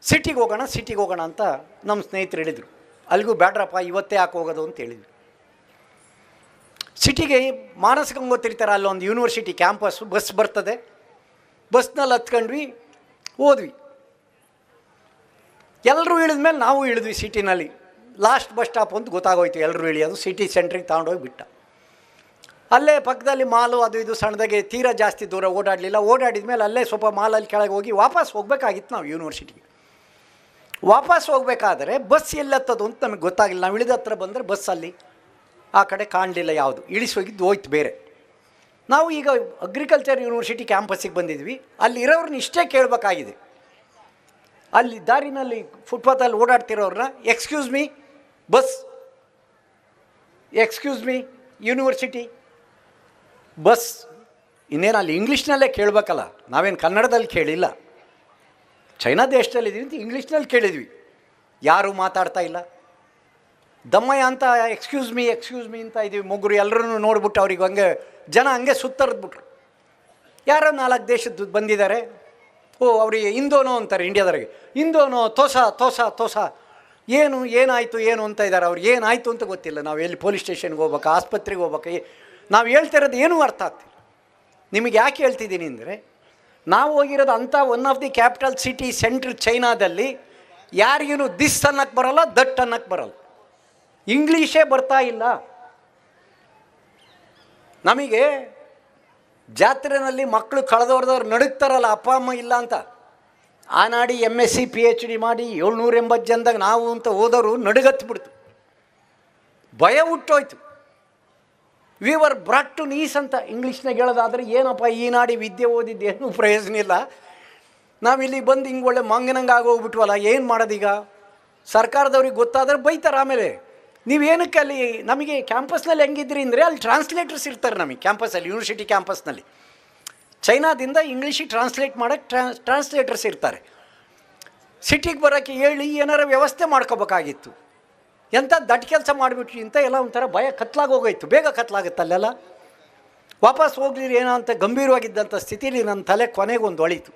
ಸಿಟಿಗೆ ಹೋಗೋಣ ಅಂತ ನಮ್ಮ ಸ್ನೇಹಿತರು ಹೇಳಿದರು. ಅಲ್ಲಿಗೂ ಬ್ಯಾಡ್ರಪ್ಪ ಇವತ್ತೇ ಯಾಕೆ ಹೋಗೋದು ಅಂತ ಹೇಳಿದ್ವಿ. ಸಿಟಿಗೆ ಮಾನಸ ಗಂಗೋತ್ರಿತಾರೆ, ಅಲ್ಲೊಂದು ಯೂನಿವರ್ಸಿಟಿ ಕ್ಯಾಂಪಸ್ಸು, ಬಸ್ ಬರ್ತದೆ, ಬಸ್ನಲ್ಲಿ ಹತ್ಕೊಂಡ್ವಿ, ಹೋದ್ವಿ. ಎಲ್ಲರೂ ಇಳಿದ್ಮೇಲೆ ನಾವು ಇಳಿದ್ವಿ ಸಿಟಿನಲ್ಲಿ. ಲಾಸ್ಟ್ ಬಸ್ ಸ್ಟಾಪ್ ಅಂತ ಗೊತ್ತಾಗೋಯ್ತು, ಎಲ್ಲರೂ ಇಳಿಯೋದು ಸಿಟಿ ಸೆಂಟ್ರಿಗೆ ತಗೊಂಡೋಗಿ ಬಿಟ್ಟ. ಅಲ್ಲೇ ಪಕ್ಕದಲ್ಲಿ ಮಾಲು ಅದು ಇದು ಸಣ್ಣದಾಗೆ, ತೀರಾ ಜಾಸ್ತಿ ದೂರ ಓಡಾಡಲಿಲ್ಲ. ಓಡಾಡಿದ ಮೇಲೆ ಅಲ್ಲೇ ಸ್ವಲ್ಪ ಮಾಲಲ್ಲಿ ಕೆಳಗೆ ಹೋಗಿ ವಾಪಸ್ ಹೋಗಬೇಕಾಗಿತ್ತು ನಾವು ಯೂನಿವರ್ಸಿಟಿಗೆ. ವಾಪಸ್ ಹೋಗಬೇಕಾದ್ರೆ ಬಸ್ ಎಲ್ಲತ್ತದು ಅಂತ ನಮಗೆ ಗೊತ್ತಾಗಿಲ್ಲ. ನಾವು ಇಳಿದ ಹತ್ರ ಬಂದರೆ ಬಸ್ ಅಲ್ಲಿ ಆ ಕಡೆ ಕಾಣಲಿಲ್ಲ, ಯಾವುದು ಇಳಿಸೋಗಿದ್ದು ಹೋಯ್ತು ಬೇರೆ. ನಾವು ಈಗ ಅಗ್ರಿಕಲ್ಚರ್ ಯೂನಿವರ್ಸಿಟಿ ಕ್ಯಾಂಪಸ್ಸಿಗೆ ಬಂದಿದ್ವಿ. ಅಲ್ಲಿ ಇರೋರನ್ನ ಇಷ್ಟೇ ಕೇಳಬೇಕಾಗಿದೆ. ಅಲ್ಲಿ ದಾರಿನಲ್ಲಿ ಫುಟ್ಪಾತಲ್ಲಿ ಓಡಾಡ್ತಿರೋರನ್ನ, excuse me bus, excuse me university bus. ಇನ್ನೇನು ಅಲ್ಲಿ ಇಂಗ್ಲೀಷ್ನಲ್ಲೇ ಕೇಳಬೇಕಲ್ಲ, ನಾವೇನು ಕನ್ನಡದಲ್ಲಿ ಕೇಳಿಲ್ಲ. ಚೈನಾ ದೇಶದಲ್ಲಿದ್ದೀವಿ ಅಂತ ಇಂಗ್ಲೀಷ್ನಲ್ಲಿ ಕೇಳಿದ್ವಿ. ಯಾರೂ ಮಾತಾಡ್ತಾ ಇಲ್ಲ. ದಮ್ಮಯ್ಯ ಅಂತ ಎಕ್ಸ್ಕ್ಯೂಸ್ ಮೀ ಅಂತ ಇದ್ದೀವಿ. ಮುಗ್ಗರು ಎಲ್ಲರೂ ನೋಡ್ಬಿಟ್ಟು ಅವ್ರಿಗೆ ಹಂಗೆ ಜನ ಹಂಗೆ ಸುತ್ತರಿದ್ಬಿಟ್ರು. ಯಾರೋ 4 ದೇಶದ್ದು ಬಂದಿದ್ದಾರೆ. ಓ, ಅವರಿಗೆ ಇಂದೋನೋ ಅಂತಾರೆ ಇಂಡಿಯಾದವ್ರಿಗೆ. ಇಂದೋನೋ, ತೋಸಾ. ಏನಾಯಿತು ಏನು ಅಂತ ಇದ್ದಾರೆ. ಅವ್ರು ಏನಾಯಿತು ಅಂತ ಗೊತ್ತಿಲ್ಲ. ನಾವು ಎಲ್ಲಿ ಪೊಲೀಸ್ ಸ್ಟೇಷನ್ಗೆ ಹೋಗ್ಬೇಕು, ಆಸ್ಪತ್ರೆಗೆ ಹೋಗ್ಬೇಕು, ನಾವು ಹೇಳ್ತಿರೋದು ಏನೂ ಅರ್ಥ ಆಗ್ತಿಲ್ಲ. ನಿಮಗೆ ಯಾಕೆ ಹೇಳ್ತಿದ್ದೀನಿ ಅಂದರೆ, ನಾವು ಹೋಗಿರೋದು ಅಂಥ one of the capital city centre ಚೈನಾದಲ್ಲಿ ಯಾರಿಗೂ ದಿಸ್ ಅನ್ನಕ್ಕೆ ಬರೋಲ್ಲ, ದಟ್ ಅನ್ನಕ್ಕೆ ಬರೋಲ್ಲ, ಇಂಗ್ಲೀಷೇ ಬರ್ತಾ ಇಲ್ಲ. ನಮಗೆ ಜಾತ್ರೆಯಲ್ಲಿ ಮಕ್ಕಳು ಕಳೆದವ್ರದವ್ರು ನಡುಗ್ತಾರಲ್ಲ ಅಪ್ಪ ಅಮ್ಮ ಇಲ್ಲ ಅಂತ, ಆ ನಾಡಿ MSc PhD ಮಾಡಿ 780 ಜನದಾಗ ನಾವು ಅಂತ ಹೋದವರು ನಡುಗತ್ಬಿಡ್ತು, ಭಯ ಹುಟ್ಟೋಯ್ತು. We were brought to knees ಅಂತ ಇಂಗ್ಲೀಷ್ನಾಗ ಹೇಳೋದಾದ್ರೆ, ಏನಪ್ಪ ಈ ನಾಡಿ ವಿದ್ಯೆ ಓದಿದ್ದು ಏನೂ ಪ್ರಯೋಜನ ಇಲ್ಲ, ನಾವಿಲ್ಲಿ ಬಂದು ಹಿಂಗೆ ಒಳ್ಳೆ ಮಂಗನಂಗೆ ಆಗೋಗ್ಬಿಟ್ವಲ್ಲ, ಏನು ಮಾಡೋದೀಗ? ಸರ್ಕಾರದವ್ರಿಗೆ ಗೊತ್ತಾದ್ರೆ ಬೈತಾರೆ. ಆಮೇಲೆ ನೀವೇನಕ್ಕೆ ಅಲ್ಲಿ ನಮಗೆ ಕ್ಯಾಂಪಸ್ನಲ್ಲಿ ಹೆಂಗಿದ್ರಿ ಅಂದರೆ, ಅಲ್ಲಿ ಟ್ರಾನ್ಸ್ಲೇಟರ್ಸ್ ಇರ್ತಾರೆ ನಮಗೆ ಕ್ಯಾಂಪಸ್ಸಲ್ಲಿ, ಯೂನಿವರ್ಸಿಟಿ ಕ್ಯಾಂಪಸ್ನಲ್ಲಿ ಚೈನಾದಿಂದ ಇಂಗ್ಲೀಷಿಗೆ ಟ್ರಾನ್ಸ್ಲೇಟ್ ಮಾಡೋಕ್ಕೆ ಟ್ರಾನ್ಸ್ಲೇಟರ್ಸ್ ಇರ್ತಾರೆ. ಸಿಟಿಗೆ ಬರೋಕ್ಕೆ ಹೇಳಿ ಏನಾರ ವ್ಯವಸ್ಥೆ ಮಾಡ್ಕೋಬೇಕಾಗಿತ್ತು. ಎಂಥ ದಡ್ಡ ಕೆಲಸ ಮಾಡಿಬಿಟ್ರಿ ಅಂತ ಎಲ್ಲ ಒಂಥರ ಭಯ, ಕತ್ಲಾಗೋಗೋಯ್ತು. ಬೇಗ ಕತ್ಲಾಗುತ್ತೆ ಅಲ್ಲೆಲ್ಲ. ವಾಪಸ್ ಹೋಗ್ಲಿರಿ ಏನೋ ಅಂತ ಗಂಭೀರವಾಗಿದ್ದಂಥ ಸ್ಥಿತಿಲಿ ನನ್ನ ತಲೆ ಕೊನೆಗೆ ಒಂದು ಹೊಳಿತು.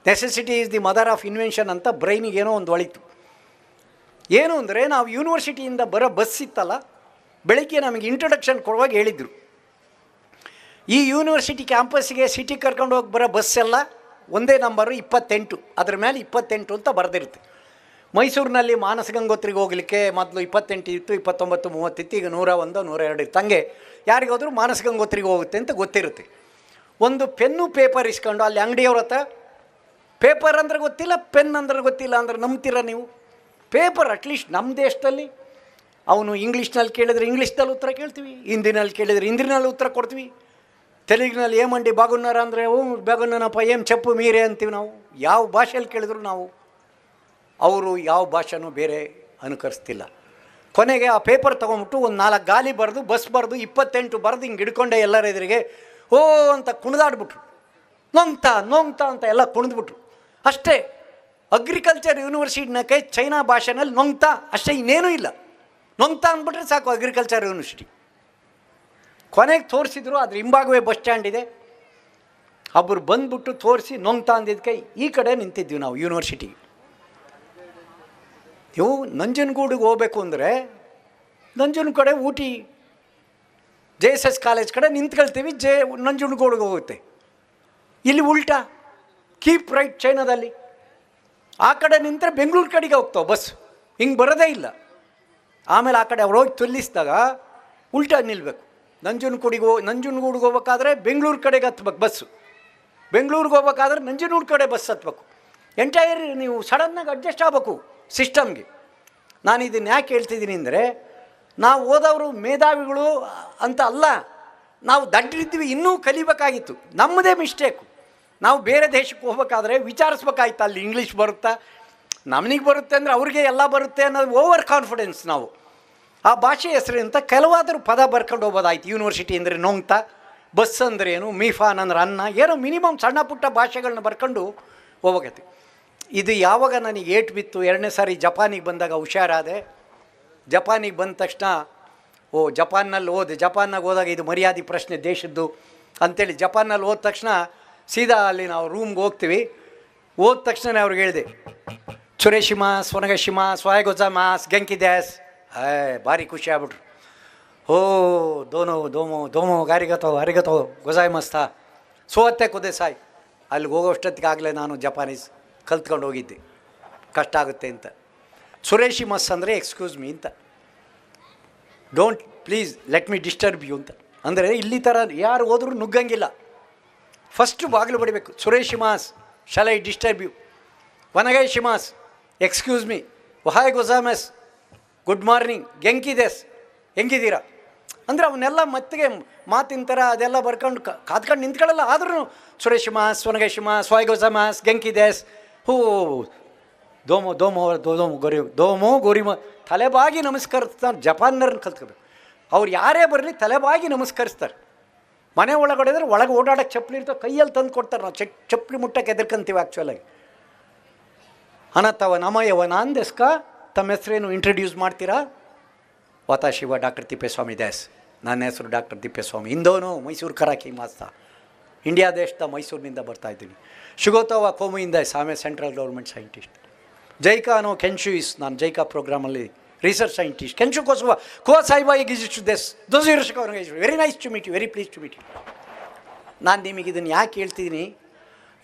Necessity is the mother of invention ಅಂತ ಬ್ರೈನಿಗೆ ಏನೋ ಒಂದು ಹೊಳಿತು. ಏನು ಅಂದರೆ, ನಾವು ಯೂನಿವರ್ಸಿಟಿಯಿಂದ ಬರೋ ಬಸ್ ಇತ್ತಲ್ಲ, ಬೆಳಿಗ್ಗೆ ನಮಗೆ ಇಂಟ್ರೊಡಕ್ಷನ್ ಕೊಡುವಾಗ ಹೇಳಿದರು, ಈ ಯೂನಿವರ್ಸಿಟಿ ಕ್ಯಾಂಪಸ್ಸಿಗೆ ಸಿಟಿ ಕರ್ಕೊಂಡು ಹೋಗಿ ಬರೋ ಬಸ್ಸೆಲ್ಲ ಒಂದೇ ನಂಬರು 28, ಅದ್ರ ಮೇಲೆ 28 ಅಂತ ಬರೆದಿರುತ್ತೆ. ಮೈಸೂರಿನಲ್ಲಿ ಮಾನಸ ಗಂಗೋತ್ರಿಗೆ ಹೋಗಲಿಕ್ಕೆ ಮೊದಲು 28 ಇತ್ತು, 29, 30 ಇತ್ತು, ಈಗ 101, 102 ಇತ್ತು. ಹಂಗೆ ಯಾರಿಗೋದ್ರೂ ಮಾನಸ ಗಂಗೋತ್ರಿಗೆ ಹೋಗುತ್ತೆ ಅಂತ ಗೊತ್ತಿರುತ್ತೆ. ಒಂದು ಪೆನ್ನು ಪೇಪರ್ ಇಸ್ಕೊಂಡು ಅಲ್ಲಿ ಅಂಗಡಿಯವ್ರ ಹತ್ರ, ಪೇಪರ್ ಅಂದರೆ ಗೊತ್ತಿಲ್ಲ, ಪೆನ್ ಅಂದರೆ ಗೊತ್ತಿಲ್ಲ ಅಂದ್ರೆ ನಂಬ್ತೀರ ನೀವು? ಪೇಪರ್ ಅಟ್ಲೀಸ್ಟ್ ನಮ್ಮ ದೇಶದಲ್ಲಿ ಅವನು ಇಂಗ್ಲೀಷ್ನಲ್ಲಿ ಕೇಳಿದರೆ ಇಂಗ್ಲೀಷ್ನಲ್ಲಿ ಉತ್ತರ ಕೇಳ್ತೀವಿ, ಹಿಂದಿನಲ್ಲಿ ಕೇಳಿದರೆ ಹಿಂದಿನಲ್ಲಿ ಉತ್ತರ ಕೊಡ್ತೀವಿ, ತೆಲುಗಿನಲ್ಲಿ ಏಮಂಡಿ ಬಾಗುನ್ನಾರ ಅಂದರೆ ಬಾಗುನ್ನನಪ್ಪ ಏಮ್ ಚಪ್ಪು ಮೀರೆ ಅಂತೀವಿ ನಾವು. ಯಾವ ಭಾಷೆಯಲ್ಲಿ ಕೇಳಿದ್ರು ನಾವು, ಅವರು ಯಾವ ಭಾಷೆನೂ ಬೇರೆ ಅನುಕರಿಸ್ತಿಲ್ಲ. ಕೊನೆಗೆ ಆ ಪೇಪರ್ ತೊಗೊಂಬಿಟ್ಟು ಒಂದು 4 ಗಾಲಿ ಬರೆದು ಬಸ್ ಬರೆದು 28 ಬರೆದು ಹಿಂಗೆ ಹಿಡ್ಕೊಂಡೆ ಎಲ್ಲರ ಎದುರಿಗೆ ಓ ಅಂತ ಕುಣಿದಾಡ್ಬಿಟ್ರು, ನೊಂಗ್ತಾ ಅಂತ ಎಲ್ಲ ಕುಣಿದ್ಬಿಟ್ರು ಅಷ್ಟೇ. ಅಗ್ರಿಕಲ್ಚರ್ ಯೂನಿವರ್ಸಿಟಿನಕ್ಕೆ ಚೈನಾ ಭಾಷೆನಲ್ಲಿ ನೊಂಗ್ತಾ ಅಷ್ಟೇ, ಇನ್ನೇನೂ ಇಲ್ಲ. ನೊಂಗ್ತಾ ಅಂದ್ಬಿಟ್ರೆ ಸಾಕು ಅಗ್ರಿಕಲ್ಚರ್ ಯೂನಿವರ್ಸಿಟಿ. ಕೊನೆಗೆ ತೋರಿಸಿದ್ರು, ಅದ್ರ ಹಿಂಭಾಗವೇ ಬಸ್ ಸ್ಟ್ಯಾಂಡ್ ಇದೆ. ಒಬ್ಬರು ಬಂದುಬಿಟ್ಟು ತೋರಿಸಿ ನೊಂಗ್ತಾ ಅಂದಿದ್ದಕ್ಕೆ ಈ ಕಡೆ ನಿಂತಿದ್ವಿ ನಾವು ಯೂನಿವರ್ಸಿಟಿಗೆ. ನೀವು ನಂಜನಗೂಡಿಗೆ ಹೋಗ್ಬೇಕು ಅಂದರೆ ನಂಜನಗೂಡು ಕಡೆ ಊಟಿ JSS ಕಾಲೇಜ್ ಕಡೆ ನಿಂತ್ಕೊಳ್ತೀವಿ, ನಂಜನಗೂಡಿಗೆ ಹೋಗುತ್ತೆ. ಇಲ್ಲಿ ಉಲ್ಟಾ, ಕೀಪ್ ರೈಟ್ ಚೈನಾದಲ್ಲಿ ಆ ಕಡೆ ನಿಂತರೆ ಬೆಂಗಳೂರು ಕಡೆಗೆ ಹೋಗ್ತಾವೆ ಬಸ್, ಹಿಂಗೆ ಬರೋದೇ ಇಲ್ಲ. ಆಮೇಲೆ ಆ ಕಡೆ ಅವ್ರು ಹೋಗಿ ತುಲ್ಲಿಸಿದಾಗ ಉಲ್ಟಾ ನಿಲ್ಲಬೇಕು. ನಂಜನಗೂಡಿಗೆ ಹೋಗ್ಬೇಕಾದ್ರೆ ಬೆಂಗಳೂರು ಕಡೆಗೆ ಹತ್ಬೇಕು ಬಸ್ಸು, ಬೆಂಗಳೂರಿಗೆ ಹೋಗ್ಬೇಕಾದ್ರೆ ನಂಜನಗೂಡು ಕಡೆ ಬಸ್ ಹತ್ಬೇಕು. ಎಂಟೈರ್ ನೀವು ಸಡನ್ನಾಗಿ ಅಡ್ಜಸ್ಟ್ ಆಗಬೇಕು ಸಿಸ್ಟಮ್ಗೆ. ನಾನು ಇದನ್ನು ಯಾಕೆ ಹೇಳ್ತಿದ್ದೀನಿ ಅಂದರೆ, ನಾವು ಓದೋರು ಮೇಧಾವಿಗಳು ಅಂತ ಅಲ್ಲ, ನಾವು ದಡ್ಡರಿದ್ವಿ, ಇನ್ನೂ ಕಲಿಬೇಕಾಗಿತ್ತು. ನಮ್ಮದೇ ಮಿಸ್ಟೇಕು. ನಾವು ಬೇರೆ ದೇಶಕ್ಕೆ ಹೋಗ್ಬೇಕಾದ್ರೆ ವಿಚಾರಿಸ್ಬೇಕಾಯ್ತು, ಅಲ್ಲಿ ಇಂಗ್ಲೀಷ್ ಬರುತ್ತಾ, ನಮನಿಗೆ ಬರುತ್ತೆ ಅಂದರೆ ಅವ್ರಿಗೆ ಎಲ್ಲ ಬರುತ್ತೆ ಅನ್ನೋದು ಓವರ್ ಕಾನ್ಫಿಡೆನ್ಸ್. ನಾವು ಆ ಭಾಷೆ ಹೆಸರಿಂದ ಕೆಲವಾದರೂ ಪದ ಬರ್ಕೊಂಡು ಹೋಗೋದಾಯ್ತು. ಯೂನಿವರ್ಸಿಟಿ ಅಂದರೆ ನೊಂಗ್ತಾ, ಬಸ್ ಅಂದ್ರೆ ಏನು, ಮೀಫಾನ್ ಅಂದ್ರೆ ಅನ್ನ, ಏನೋ ಮಿನಿಮಮ್ ಸಣ್ಣ ಪುಟ್ಟ ಭಾಷೆಗಳನ್ನ ಬರ್ಕೊಂಡು ಹೋಗತ್ತೆ. ಇದು ಯಾವಾಗ ನನಗೆ ಏಟು ಬಿತ್ತು, 2ನೇ ಸಾರಿ ಜಪಾನಿಗೆ ಬಂದಾಗ ಹುಷಾರಾದೆ. ಜಪಾನಿಗೆ ಬಂದ ತಕ್ಷಣ ಜಪಾನ್ನಲ್ಲಿ ಓದೆ, ಜಪಾನ್ನಾಗ ಹೋದಾಗ ಇದು ಮರ್ಯಾದೆ ಪ್ರಶ್ನೆ ದೇಶದ್ದು ಅಂಥೇಳಿ ಜಪಾನ್ನಲ್ಲಿ ಹೋದ ತಕ್ಷಣ ಸೀದಾ ಅಲ್ಲಿ ನಾವು ರೂಮ್ಗೆ ಹೋಗ್ತೀವಿ. ಹೋದ ತಕ್ಷಣ ಅವ್ರಿಗೆ ಹೇಳಿದೆ, ಚುರೇಶಿಮಾಸ್ ಒನಗಶಿಮಾಸ್ ಸ್ವಾಯಗೊಜಾಮಾಸ್ ಗೆಂಕಿದ್ಯಾಸ್. ಭಾರಿ ಖುಷಿ ಆಗ್ಬಿಟ್ರು. ದೋಮೋ ಅರಿಗತೋ ಗೊಜಾಯ್ ಮಸ್ತಾ ಸೋತ್ತೆ ಕುದೆ ಸಾಯ್. ಅಲ್ಲಿಗೆ ಹೋಗೋಷ್ಟೊತ್ತಿಗಾಗಲೇ ನಾನು ಜಪಾನೀಸ್ ಕಲ್ತ್ಕೊಂಡು ಹೋಗಿದ್ದೆ, ಕಷ್ಟ ಆಗುತ್ತೆ ಅಂತ. ಸುರೇಶಿಮಸ್ ಅಂದರೆ ಎಕ್ಸ್ಕ್ಯೂಸ್ ಮೀ ಅಂತ, don't please let me disturb you ಅಂತ. ಅಂದರೆ ಇಲ್ಲಿ ಥರ ಯಾರು ಹೋದ್ರೂ ನುಗ್ಗಂಗಿಲ್ಲ, ಫಸ್ಟು ಬಾಗಿಲು ಬಡಿಬೇಕು. ಸುರೇಶಿಮಾಸ್ ಶಾಲ್ ಐ ಡಿಸ್ಟರ್ಬ್ ಯು, ವನಗೈ ಶಿಮಾಸ್ ಎಕ್ಸ್ಕ್ಯೂಸ್ ಮೀ, ವಹಾಯ್ ಗೊಜಾಮಸ್ ಗುಡ್ ಮಾರ್ನಿಂಗ್, ಹೆಂಗಿದ್ದೀರಾ ಅಂದರೆ ಅವನ್ನೆಲ್ಲ ಮತ್ತಿಗೆ ಮಾತಿನ ಥರ ಅದೆಲ್ಲ ಬರ್ಕೊಂಡು ಕಾದ್ಕೊಂಡು ನಿಂತ್ಕೊಳ್ಳಲ್ಲ. ಆದ್ರೂ ಸುರೇಶಿಮಾಸ್ ವನಗಶಿಮಾಸ್ ವಾಯ್ಗೊಜಾಮಾಸ್ ಗೆಂಕಿದೇಸ್ ದೋಮೋ ಗೋರಿಮ ತಲೆಬಾಗಿ ನಮಸ್ಕರಿಸ್ತಾರೆ. ಜಪಾನ್ನರನ್ನ ಕಲ್ತ್ಕೋಬೇಕು. ಅವ್ರು ಯಾರೇ ಬರಲಿ ತಲೆಬಾಗಿ ನಮಸ್ಕರಿಸ್ತಾರೆ. ಮನೆ ಒಳಗಡೆ ಇದ್ರೆ ಒಳಗೆ ಓಡಾಡೋಕ್ಕೆ ಚಪ್ಪಲಿ ಇರ್ತಾವೆ, ಕೈಯಲ್ಲಿ ತಂದು ಕೊಡ್ತಾರೆ. ನಾವು ಚಪ್ಪಲಿ ಮುಟ್ಟಕ್ಕೆ ಎದುರ್ಕೊಂತೀವಿ ಆ್ಯಕ್ಚುಲಾಗಿ. ಅನತವ ನಮಯವ ನಾಂದೆಸ್ಕ, ತಮ್ಮ ಹೆಸರೇನು ಇಂಟ್ರಡ್ಯೂಸ್ ಮಾಡ್ತೀರಾ? ವಾತಾಶಿವ ಡಾಕ್ಟರ್ ತಿಪ್ಪೇಸ್ವಾಮಿ ದಾಸ್. ನನ್ನ ಹೆಸರು ಡಾಕ್ಟರ್ ತಿಪ್ಪೇಸ್ವಾಮಿ, ಇಂದೋನು ಮೈಸೂರು ಕರಾಕಿ ಮಾಸ್ತ, ಇಂಡಿಯಾ ದೇಶದ ಮೈಸೂರಿನಿಂದ ಬರ್ತಾಯಿದ್ದೀನಿ. ಶುಗೋತವ ಕೋಮುಯಿಂದ ಸಾಮೆ ಸೆಂಟ್ರಲ್ ಗೌರ್ಮೆಂಟ್ ಸೈಂಟಿಸ್ಟ್. ಜೈಕಾ ಅನ್ನೋ ಕೆನ್ಶು ನಾನು ಜೈಕಾ ಪ್ರೋಗ್ರಾಮಲ್ಲಿ ರಿಸರ್ಚ್ ಸೈಂಟಿಸ್ಟ್ ಕೆನ್ಶುಕೋಸ್ಕರ ಕೋ ಸಾಯಿಬಾ ಎಗಿಸಿಟ್ಟು those years very nice to meet you, very please to meet you. ನಾನು ನಿಮಗೆ ಇದನ್ನು ಯಾಕೆ ಹೇಳ್ತೀನಿ,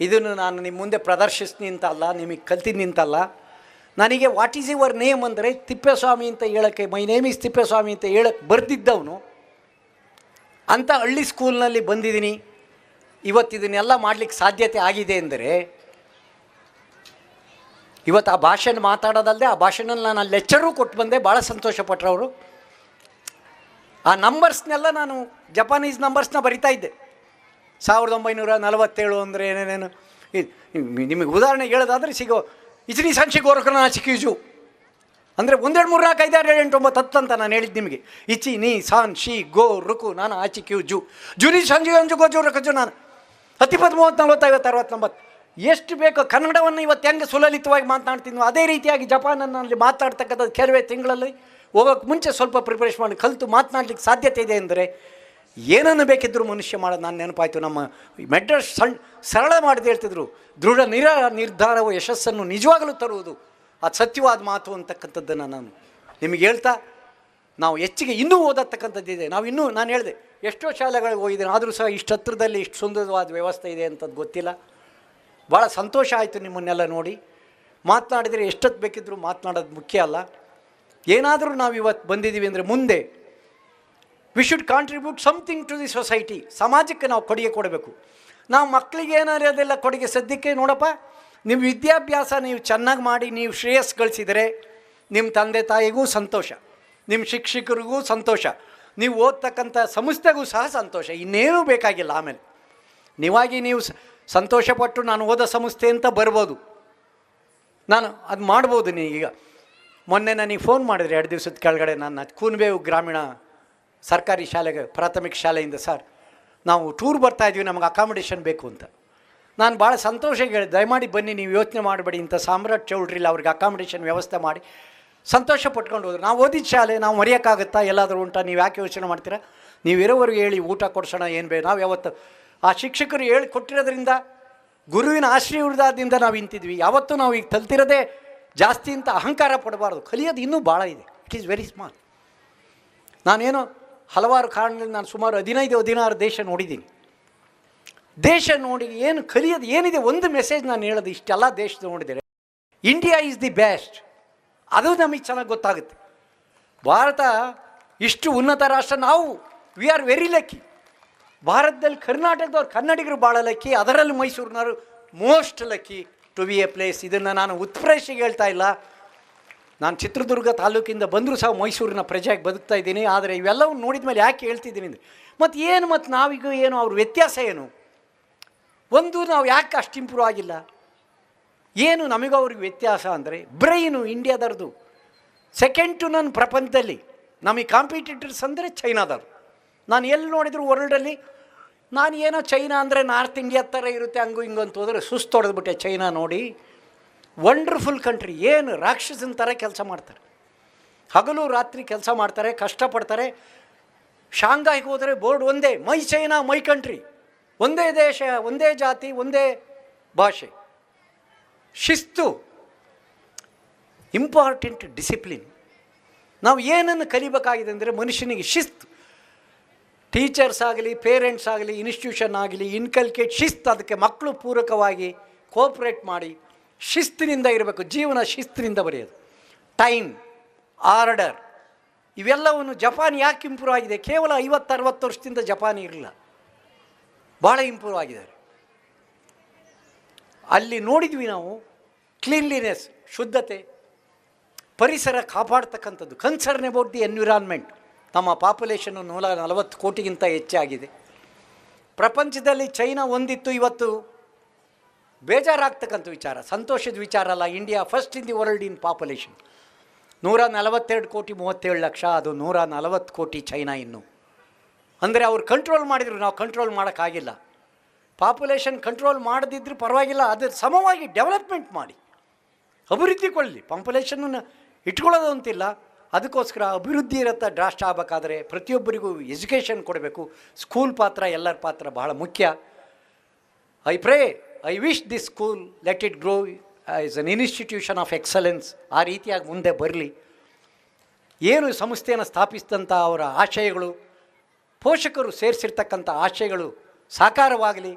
ಇದನ್ನು ನಾನು ನಿಮ್ಮ ಮುಂದೆ ಪ್ರದರ್ಶಿಸ್ತೀನಿ ಅಂತ ಅಲ್ಲ, ನಿಮಗೆ ಕಲ್ತೀನಿ ಅಂತಲ್ಲ. ನನಗೆ ವಾಟ್ ಈಸ್ ಯುವರ್ ನೇಮ್ ಅಂದರೆ ತಿಪ್ಪೇಸ್ವಾಮಿ ಅಂತ ಹೇಳೋಕ್ಕೆ, ಮೈ ನೇಮ್ ಈಸ್ ತಿಪ್ಪೇಸ್ವಾಮಿ ಅಂತ ಹೇಳಕ್ಕೆ ಬರ್ದಿದ್ದವನು ಅಂಥ ಹಳ್ಳಿ ಸ್ಕೂಲ್ನಲ್ಲಿ ಬಂದಿದ್ದೀನಿ. ಇವತ್ತು ಇದನ್ನೆಲ್ಲ ಮಾಡಲಿಕ್ಕೆ ಸಾಧ್ಯತೆ ಆಗಿದೆ ಅಂದರೆ ಇವತ್ತು ಆ ಭಾಷೆನ ಮಾತಾಡೋದಲ್ಲದೆ ಆ ಭಾಷೆನಲ್ಲಿ ನಾನು ಲೆಕ್ಚರೂ ಕೊಟ್ಟು ಬಂದೆ. ಭಾಳ ಸಂತೋಷಪಟ್ಟರವರು. ಆ ನಂಬರ್ಸ್ನೆಲ್ಲ ನಾನು ಜಪಾನೀಸ್ ನಂಬರ್ಸ್ನ ಬರಿತಾ ಇದ್ದೆ. 1947 ಅಂದರೆ ಏನೇನೇನು ನಿಮಗೆ ಉದಾಹರಣೆ ಹೇಳೋದಾದರೆ ಸಿಗೋ ಇಚ್ನಿ ಸಂಶಿ ಗೋರಖನ ಚಿಕ್ಯೂಜು ಅಂದರೆ 1 2 3 4 5 6 7 8 9 10 ಅಂತ ನಾನು ಹೇಳಿದ್ದು ನಿಮಗೆ. ಇಚಿ ನೀ ಸಾನ್ ಶಿ ಗೋ ರುಕು ನಾನು ಆಚಿಕ್ಯೂ ಜುನಿ ಸಂಜು ಅಂಜು ಗೋಜು ರಕಜು ನಾನು 10 20 30 40 50 60 90 ಎಷ್ಟು ಬೇಕೋ ಕನ್ನಡವನ್ನು ಇವತ್ತು ಹೆಂಗೆ ಸುಲಲಿತವಾಗಿ ಮಾತನಾಡ್ತಿದ್ವಿ ಅದೇ ರೀತಿಯಾಗಿ ಜಪಾನಲ್ಲಿ ಮಾತಾಡ್ತಕ್ಕಂಥದ್ದು ಕೆಲವೇ ತಿಂಗಳಲ್ಲಿ ಹೋಗೋಕ್ಕೆ ಮುಂಚೆ ಸ್ವಲ್ಪ ಪ್ರಿಪ್ರೇಷನ್ ಮಾಡಿ ಕಲಿತು ಮಾತನಾಡ್ಲಿಕ್ಕೆ ಸಾಧ್ಯತೆ ಇದೆ ಅಂದರೆ ಏನನ್ನು ಬೇಕಿದ್ದರೂ ಮನುಷ್ಯ ಮಾಡೋದು. ನಾನು ನೆನಪಾಯಿತು, ನಮ್ಮ ಮೆಡ್ರಾಸ್ ಸರಳ ಮಾಡಿದೆ ಹೇಳ್ತಿದ್ರು, ದೃಢ ನಿರ್ಧಾರವು ಯಶಸ್ಸನ್ನು ನಿಜವಾಗಲೂ ತರುವುದು, ಅದು ಸತ್ಯವಾದ ಮಾತು ಅಂತಕ್ಕಂಥದ್ದನ್ನು ನಾನು ನಿಮಗೆ ಹೇಳ್ತಾ, ನಾವು ಹೆಚ್ಚಿಗೆ ಇನ್ನೂ ಓದತಕ್ಕಂಥದ್ದಿದೆ. ನಾವು ಇನ್ನೂ ನಾನು ಹೇಳಿದೆ ಎಷ್ಟೋ ಶಾಲೆಗಳಿಗೆ ಹೋಗಿದ್ದೇನೆ, ಆದರೂ ಸಹ ಇಷ್ಟು ಹತ್ರದಲ್ಲಿ ಇಷ್ಟು ಸುಂದರವಾದ ವ್ಯವಸ್ಥೆ ಇದೆ ಅಂತದ್ದು ಗೊತ್ತಿಲ್ಲ. ಭಾಳ ಸಂತೋಷ ಆಯಿತು ನಿಮ್ಮನ್ನೆಲ್ಲ ನೋಡಿ. ಮಾತನಾಡಿದರೆ ಎಷ್ಟೊತ್ತು ಬೇಕಿದ್ದರೂ ಮಾತನಾಡೋದು ಮುಖ್ಯ ಅಲ್ಲ. ಏನಾದರೂ ನಾವು ಇವತ್ತು ಬಂದಿದ್ದೀವಿ ಅಂದರೆ ಮುಂದೆ we should contribute something to the society. ಸಮಾಜಕ್ಕೆ ನಾವು ಕೊಡುಗೆ ಕೊಡಬೇಕು. ನಾವು ಮಕ್ಕಳಿಗೆ ಏನಾದ್ರು ಅದೆಲ್ಲ ಕೊಡುಗೆ ಸದ್ಯಕ್ಕೆ ನೋಡಪ್ಪ, ನಿಮ್ಮ ವಿದ್ಯಾಭ್ಯಾಸ ನೀವು ಚೆನ್ನಾಗಿ ಮಾಡಿ ನೀವು ಶ್ರೇಯಸ್ ಗಳಿಸಿದರೆ ನಿಮ್ಮ ತಂದೆ ತಾಯಿಗೂ ಸಂತೋಷ, ನಿಮ್ಮ ಶಿಕ್ಷಕರಿಗೂ ಸಂತೋಷ, ನೀವು ಓದ್ತಕ್ಕಂಥ ಸಂಸ್ಥೆಗೂ ಸಹ ಸಂತೋಷ. ಇನ್ನೇನೂ ಬೇಕಾಗಿಲ್ಲ. ಆಮೇಲೆ ನೀವಾಗಿ ನೀವು ಸಂತೋಷಪಟ್ಟು ನಾನು ಓದೋ ಸಂಸ್ಥೆ ಅಂತ ಬರ್ಬೋದು, ನಾನು ಅದು ಮಾಡ್ಬೋದು. ನೀವೀಗ ಮೊನ್ನೆ ನನಗೆ ಫೋನ್ ಮಾಡಿದ್ರೆ 2 ದಿವಸದ ಕೆಳಗಡೆ ನನ್ನ ಕೂನ್ಬೇವು ಗ್ರಾಮೀಣ ಸರ್ಕಾರಿ ಶಾಲೆಗೆ ಪ್ರಾಥಮಿಕ ಶಾಲೆಯಿಂದ, ಸರ್ ನಾವು ಟೂರ್ ಬರ್ತಾಯಿದ್ವಿ, ನಮಗೆ ಅಕಾಮಿಡೇಷನ್ ಬೇಕು ಅಂತ. ನಾನು ಭಾಳ ಸಂತೋಷ ಹೇಳಿದೆ, ದಯಮಾಡಿ ಬನ್ನಿ, ನೀವು ಯೋಚನೆ ಮಾಡಬೇಡಿ, ಇಂಥ ಸಾಮ್ರಾಟ್ ಚೌಲ್ಟ್ರಿಲಿ ಅವ್ರಿಗೆ ಅಕಾಮಿಡೇಷನ್ ವ್ಯವಸ್ಥೆ ಮಾಡಿ ಸಂತೋಷ ಪಟ್ಕೊಂಡು ಹೋದ್ರು. ನಾವು ಓದಿದ ಶಾಲೆ ನಾವು ಮರೆಯೋಕ್ಕಾಗುತ್ತಾ? ಎಲ್ಲಾದರೂ ಉಂಟಾ? ನೀವು ಯಾಕೆ ಯೋಚನೆ ಮಾಡ್ತೀರಾ? ನೀವು ಇರೋವರೆಗೆ ಹೇಳಿ ಊಟ ಕೊಡ್ಸೋಣ, ಏನು ಬೇಕು. ನಾವು ಯಾವತ್ತು ಆ ಶಿಕ್ಷಕರು ಹೇಳಿ ಕೊಟ್ಟಿರೋದ್ರಿಂದ, ಗುರುವಿನ ಆಶೀರ್ವಾದದಿಂದ ನಾವು ಇಂತಿದ್ವಿ. ಯಾವತ್ತೂ ನಾವು ಈಗ ತಲ್ತಿರೋದೇ ಜಾಸ್ತಿ ಅಂತ ಅಹಂಕಾರ ಪಡಬಾರ್ದು. ಕಲಿಯೋದು ಇನ್ನೂ ಭಾಳ ಇದೆ. It is very small. ನಾನೇನೋ ಹಲವಾರು ಕಾರಣದಲ್ಲಿ ನಾನು ಸುಮಾರು 15-16 ದೇಶ ನೋಡಿದ್ದೀನಿ. ದೇಶ ನೋಡಿ ಏನು ಕಲಿಯೋದು ಏನಿದೆ, ಒಂದು ಮೆಸೇಜ್ ನಾನು ಹೇಳೋದು, ಇಷ್ಟೆಲ್ಲ ದೇಶ ನೋಡಿದರೆ ಇಂಡಿಯಾ ಈಸ್ ದಿ ಬೆಸ್ಟ್, ಅದು ನಮಗೆ ಚೆನ್ನಾಗಿ ಗೊತ್ತಾಗುತ್ತೆ. ಭಾರತ ಇಷ್ಟು ಉನ್ನತ ರಾಷ್ಟ್ರ, ನಾವು ವಿ ಆರ್ ವೆರಿ ಲಕ್ಕಿ. ಭಾರತದಲ್ಲಿ ಕರ್ನಾಟಕದವ್ರು ಕನ್ನಡಿಗರು ಭಾಳ ಲಕ್ಕಿ, ಅದರಲ್ಲಿ ಮೈಸೂರಿನವರು most lucky to be a place. ಇದನ್ನು ನಾನು ಉತ್ಪ್ರೇಕ್ಷೆಗೆ ಹೇಳ್ತಾ ಇಲ್ಲ. ನಾನು ಚಿತ್ರದುರ್ಗ ತಾಲೂಕಿಂದ ಬಂದರೂ ಸಹ ಮೈಸೂರಿನ ಪ್ರಜೆಯಾಗಿ ಬದುಕ್ತಾ ಇದ್ದೀನಿ. ಆದರೆ ಇವೆಲ್ಲವನ್ನು ನೋಡಿದ ಮೇಲೆ ಯಾಕೆ ಹೇಳ್ತಿದ್ದೀನಿ ಅಂದರೆ, ಮತ್ತು ನಾವೀಗ ಏನು ಅವ್ರ ವ್ಯತ್ಯಾಸ ಏನು? ಒಂದು, ನಾವು ಯಾಕೆ ಅಷ್ಟು ಇಂಪ್ರೂವ್ ಆಗಿಲ್ಲ? ಏನು ನಮಗೂ ಅವ್ರಿಗೆ ವ್ಯತ್ಯಾಸ ಅಂದರೆ ಬ್ರೈನು ಇಂಡಿಯಾದವ್ರದ್ದು ಸೆಕೆಂಡ್ ಟು ನನ್ನ ಪ್ರಪಂಚದಲ್ಲಿ. ನಮಗೆ ಕಾಂಪಿಟೇಟರ್ಸ್ ಅಂದರೆ ಚೈನಾದವ್ರು. ನಾನು ಎಲ್ಲಿ ನೋಡಿದ್ರು ವರ್ಲ್ಡಲ್ಲಿ, ನಾನು ಏನೋ ಚೈನಾ ಅಂದರೆ ನಾರ್ತ್ ಇಂಡಿಯಾ ಥರ ಇರುತ್ತೆ, ಹಂಗೂ ಹಿಂಗೂ ಅಂತ ಹೋದರೆ ಸುಸ್ತು ಹೊಡೆದ್ಬಿಟ್ಟೆ. ಚೈನಾ ನೋಡಿ, ವಂಡರ್ಫುಲ್ ಕಂಟ್ರಿ. ಏನು ರಾಕ್ಷಸನ ಥರ ಕೆಲಸ ಮಾಡ್ತಾರೆ, ಹಗಲು ರಾತ್ರಿ ಕೆಲಸ ಮಾಡ್ತಾರೆ, ಕಷ್ಟಪಡ್ತಾರೆ. ಶಾಂಘಾಯ್ಗೆ ಹೋದರೆ ಬೋರ್ಡ್ ಒಂದೇ, ಮೈ ಚೈನಾ ಮೈ ಕಂಟ್ರಿ, ಒಂದೇ ದೇಶ, ಒಂದೇ ಜಾತಿ, ಒಂದೇ ಭಾಷೆ. ಶಿಸ್ತು ಇಂಪಾರ್ಟೆಂಟ್, ಡಿಸಿಪ್ಲಿನ್. ನಾವು ಏನನ್ನು ಕಲಿಬೇಕಾಗಿದೆ ಅಂದರೆ ಮನುಷ್ಯನಿಗೆ ಶಿಸ್ತು. ಟೀಚರ್ಸ್ ಆಗಲಿ, ಪೇರೆಂಟ್ಸ್ ಆಗಲಿ, ಇನ್ಸ್ಟಿಟ್ಯೂಷನ್ ಆಗಲಿ, ಇನ್ಕಲ್ಕೇಟ್ ಶಿಸ್ತು. ಅದಕ್ಕೆ ಮಕ್ಕಳು ಪೂರಕವಾಗಿ ಕೋಪ್ರೇಟ್ ಮಾಡಿ ಶಿಸ್ತಿನಿಂದ ಇರಬೇಕು. ಜೀವನ ಶಿಸ್ತಿನಿಂದ ಬರೆಯೋದು. ಟೈಮ್, ಆರ್ಡರ್, ಇವೆಲ್ಲವನ್ನು ಜಪಾನ್ ಯಾಕೆ ಇಂಪ್ರೂವ್ ಆಗಿದೆ? ಕೇವಲ 50-60 ವರ್ಷದಿಂದ ಜಪಾನ್ ಇರಲಿಲ್ಲ, ಭಾಳ ಇಂಪ್ರೂವ್ ಆಗಿದ್ದಾರೆ. ಅಲ್ಲಿ ನೋಡಿದ್ವಿ ನಾವು ಕ್ಲೀನ್ಲಿನೆಸ್, ಶುದ್ಧತೆ, ಪರಿಸರ ಕಾಪಾಡ್ತಕ್ಕಂಥದ್ದು, ಕನ್ಸರ್ನ್ ಅಬೌಟ್ ದಿ ಎನ್ವಿರಾನ್ಮೆಂಟ್. ನಮ್ಮ ಪಾಪ್ಯುಲೇಷನ್ನು 140 ಕೋಟಿಗಿಂತ ಹೆಚ್ಚಾಗಿದೆ. ಪ್ರಪಂಚದಲ್ಲಿ ಚೈನಾ ಒಂದಿತ್ತು, ಇವತ್ತು ಬೇಜಾರಾಗ್ತಕ್ಕಂಥ ವಿಚಾರ, ಸಂತೋಷದ ವಿಚಾರ ಅಲ್ಲ. India first in the world in population. 142 ಕೋಟಿ 37 ಲಕ್ಷ, ಅದು 140 ಕೋಟಿ ಚೈನಾ ಇನ್ನು. ಅಂದರೆ ಅವ್ರು ಕಂಟ್ರೋಲ್ ಮಾಡಿದರು, ನಾವು ಕಂಟ್ರೋಲ್ ಮಾಡೋಕ್ಕಾಗಿಲ್ಲ. ಪಾಪ್ಯುಲೇಷನ್ ಕಂಟ್ರೋಲ್ ಮಾಡದಿದ್ದರೂ ಪರವಾಗಿಲ್ಲ, ಅದ್ರ ಸಮವಾಗಿ ಡೆವಲಪ್ಮೆಂಟ್ ಮಾಡಿ ಅಭಿವೃದ್ಧಿಗೊಳ್ಳಿ. ಪಾಪ್ಯುಲೇಷನನ್ನು ಇಟ್ಕೊಳ್ಳೋದು ಅಂತಿಲ್ಲ. ಅದಕ್ಕೋಸ್ಕರ ಅಭಿವೃದ್ಧಿ ಇರತ್ತ ರಾಷ್ಟ್ರ ಆಗಬೇಕಾದ್ರೆ ಪ್ರತಿಯೊಬ್ಬರಿಗೂ ಎಜುಕೇಷನ್ ಕೊಡಬೇಕು. ಸ್ಕೂಲ್ ಪಾತ್ರ, ಎಲ್ಲರ ಪಾತ್ರ ಬಹಳ ಮುಖ್ಯ. I wish this school let it grow is an institution of excellence ಆ ರೀತಿಯಾಗಿ ಮುಂದೆ ಬರಲಿ. ಏನು ಸಂಸ್ಥೆಯನ್ನು ಸ್ಥಾಪಿಸಿದಂಥ ಅವರ ಆಶಯಗಳು, ಪೋಷಕರು ಸೇರಿಸಿರ್ತಕ್ಕಂಥ ಆಶಯಗಳು ಸಾಕಾರವಾಗಲಿ,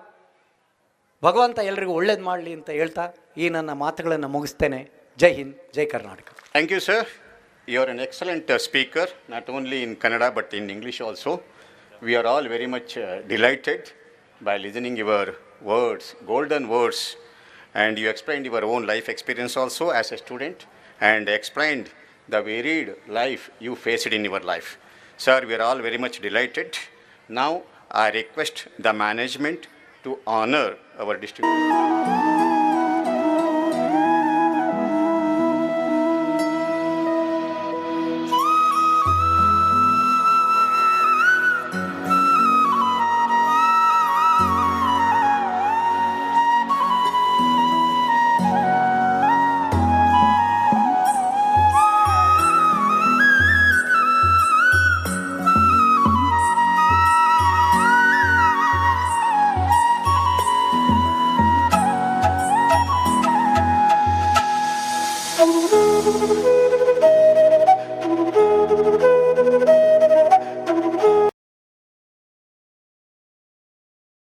ಭಗವಂತ ಎಲ್ರಿಗೂ ಒಳ್ಳೇದು ಮಾಡಲಿ ಅಂತ ಹೇಳ್ತಾ ಈ ನನ್ನ ಮಾತುಗಳನ್ನು ಮುಗಿಸ್ತೇನೆ. ಜೈ ಹಿಂದ್, ಜೈ Karnataka. Thank you, sir. You are an excellent speaker, not only in Kannada but in English also. We are all very much delighted by listening your words, golden words, and you explained your own life experience also as a student and explained the varied life you faced in your life. Sir, we are all very much delighted. Now, I request the management to honor our district.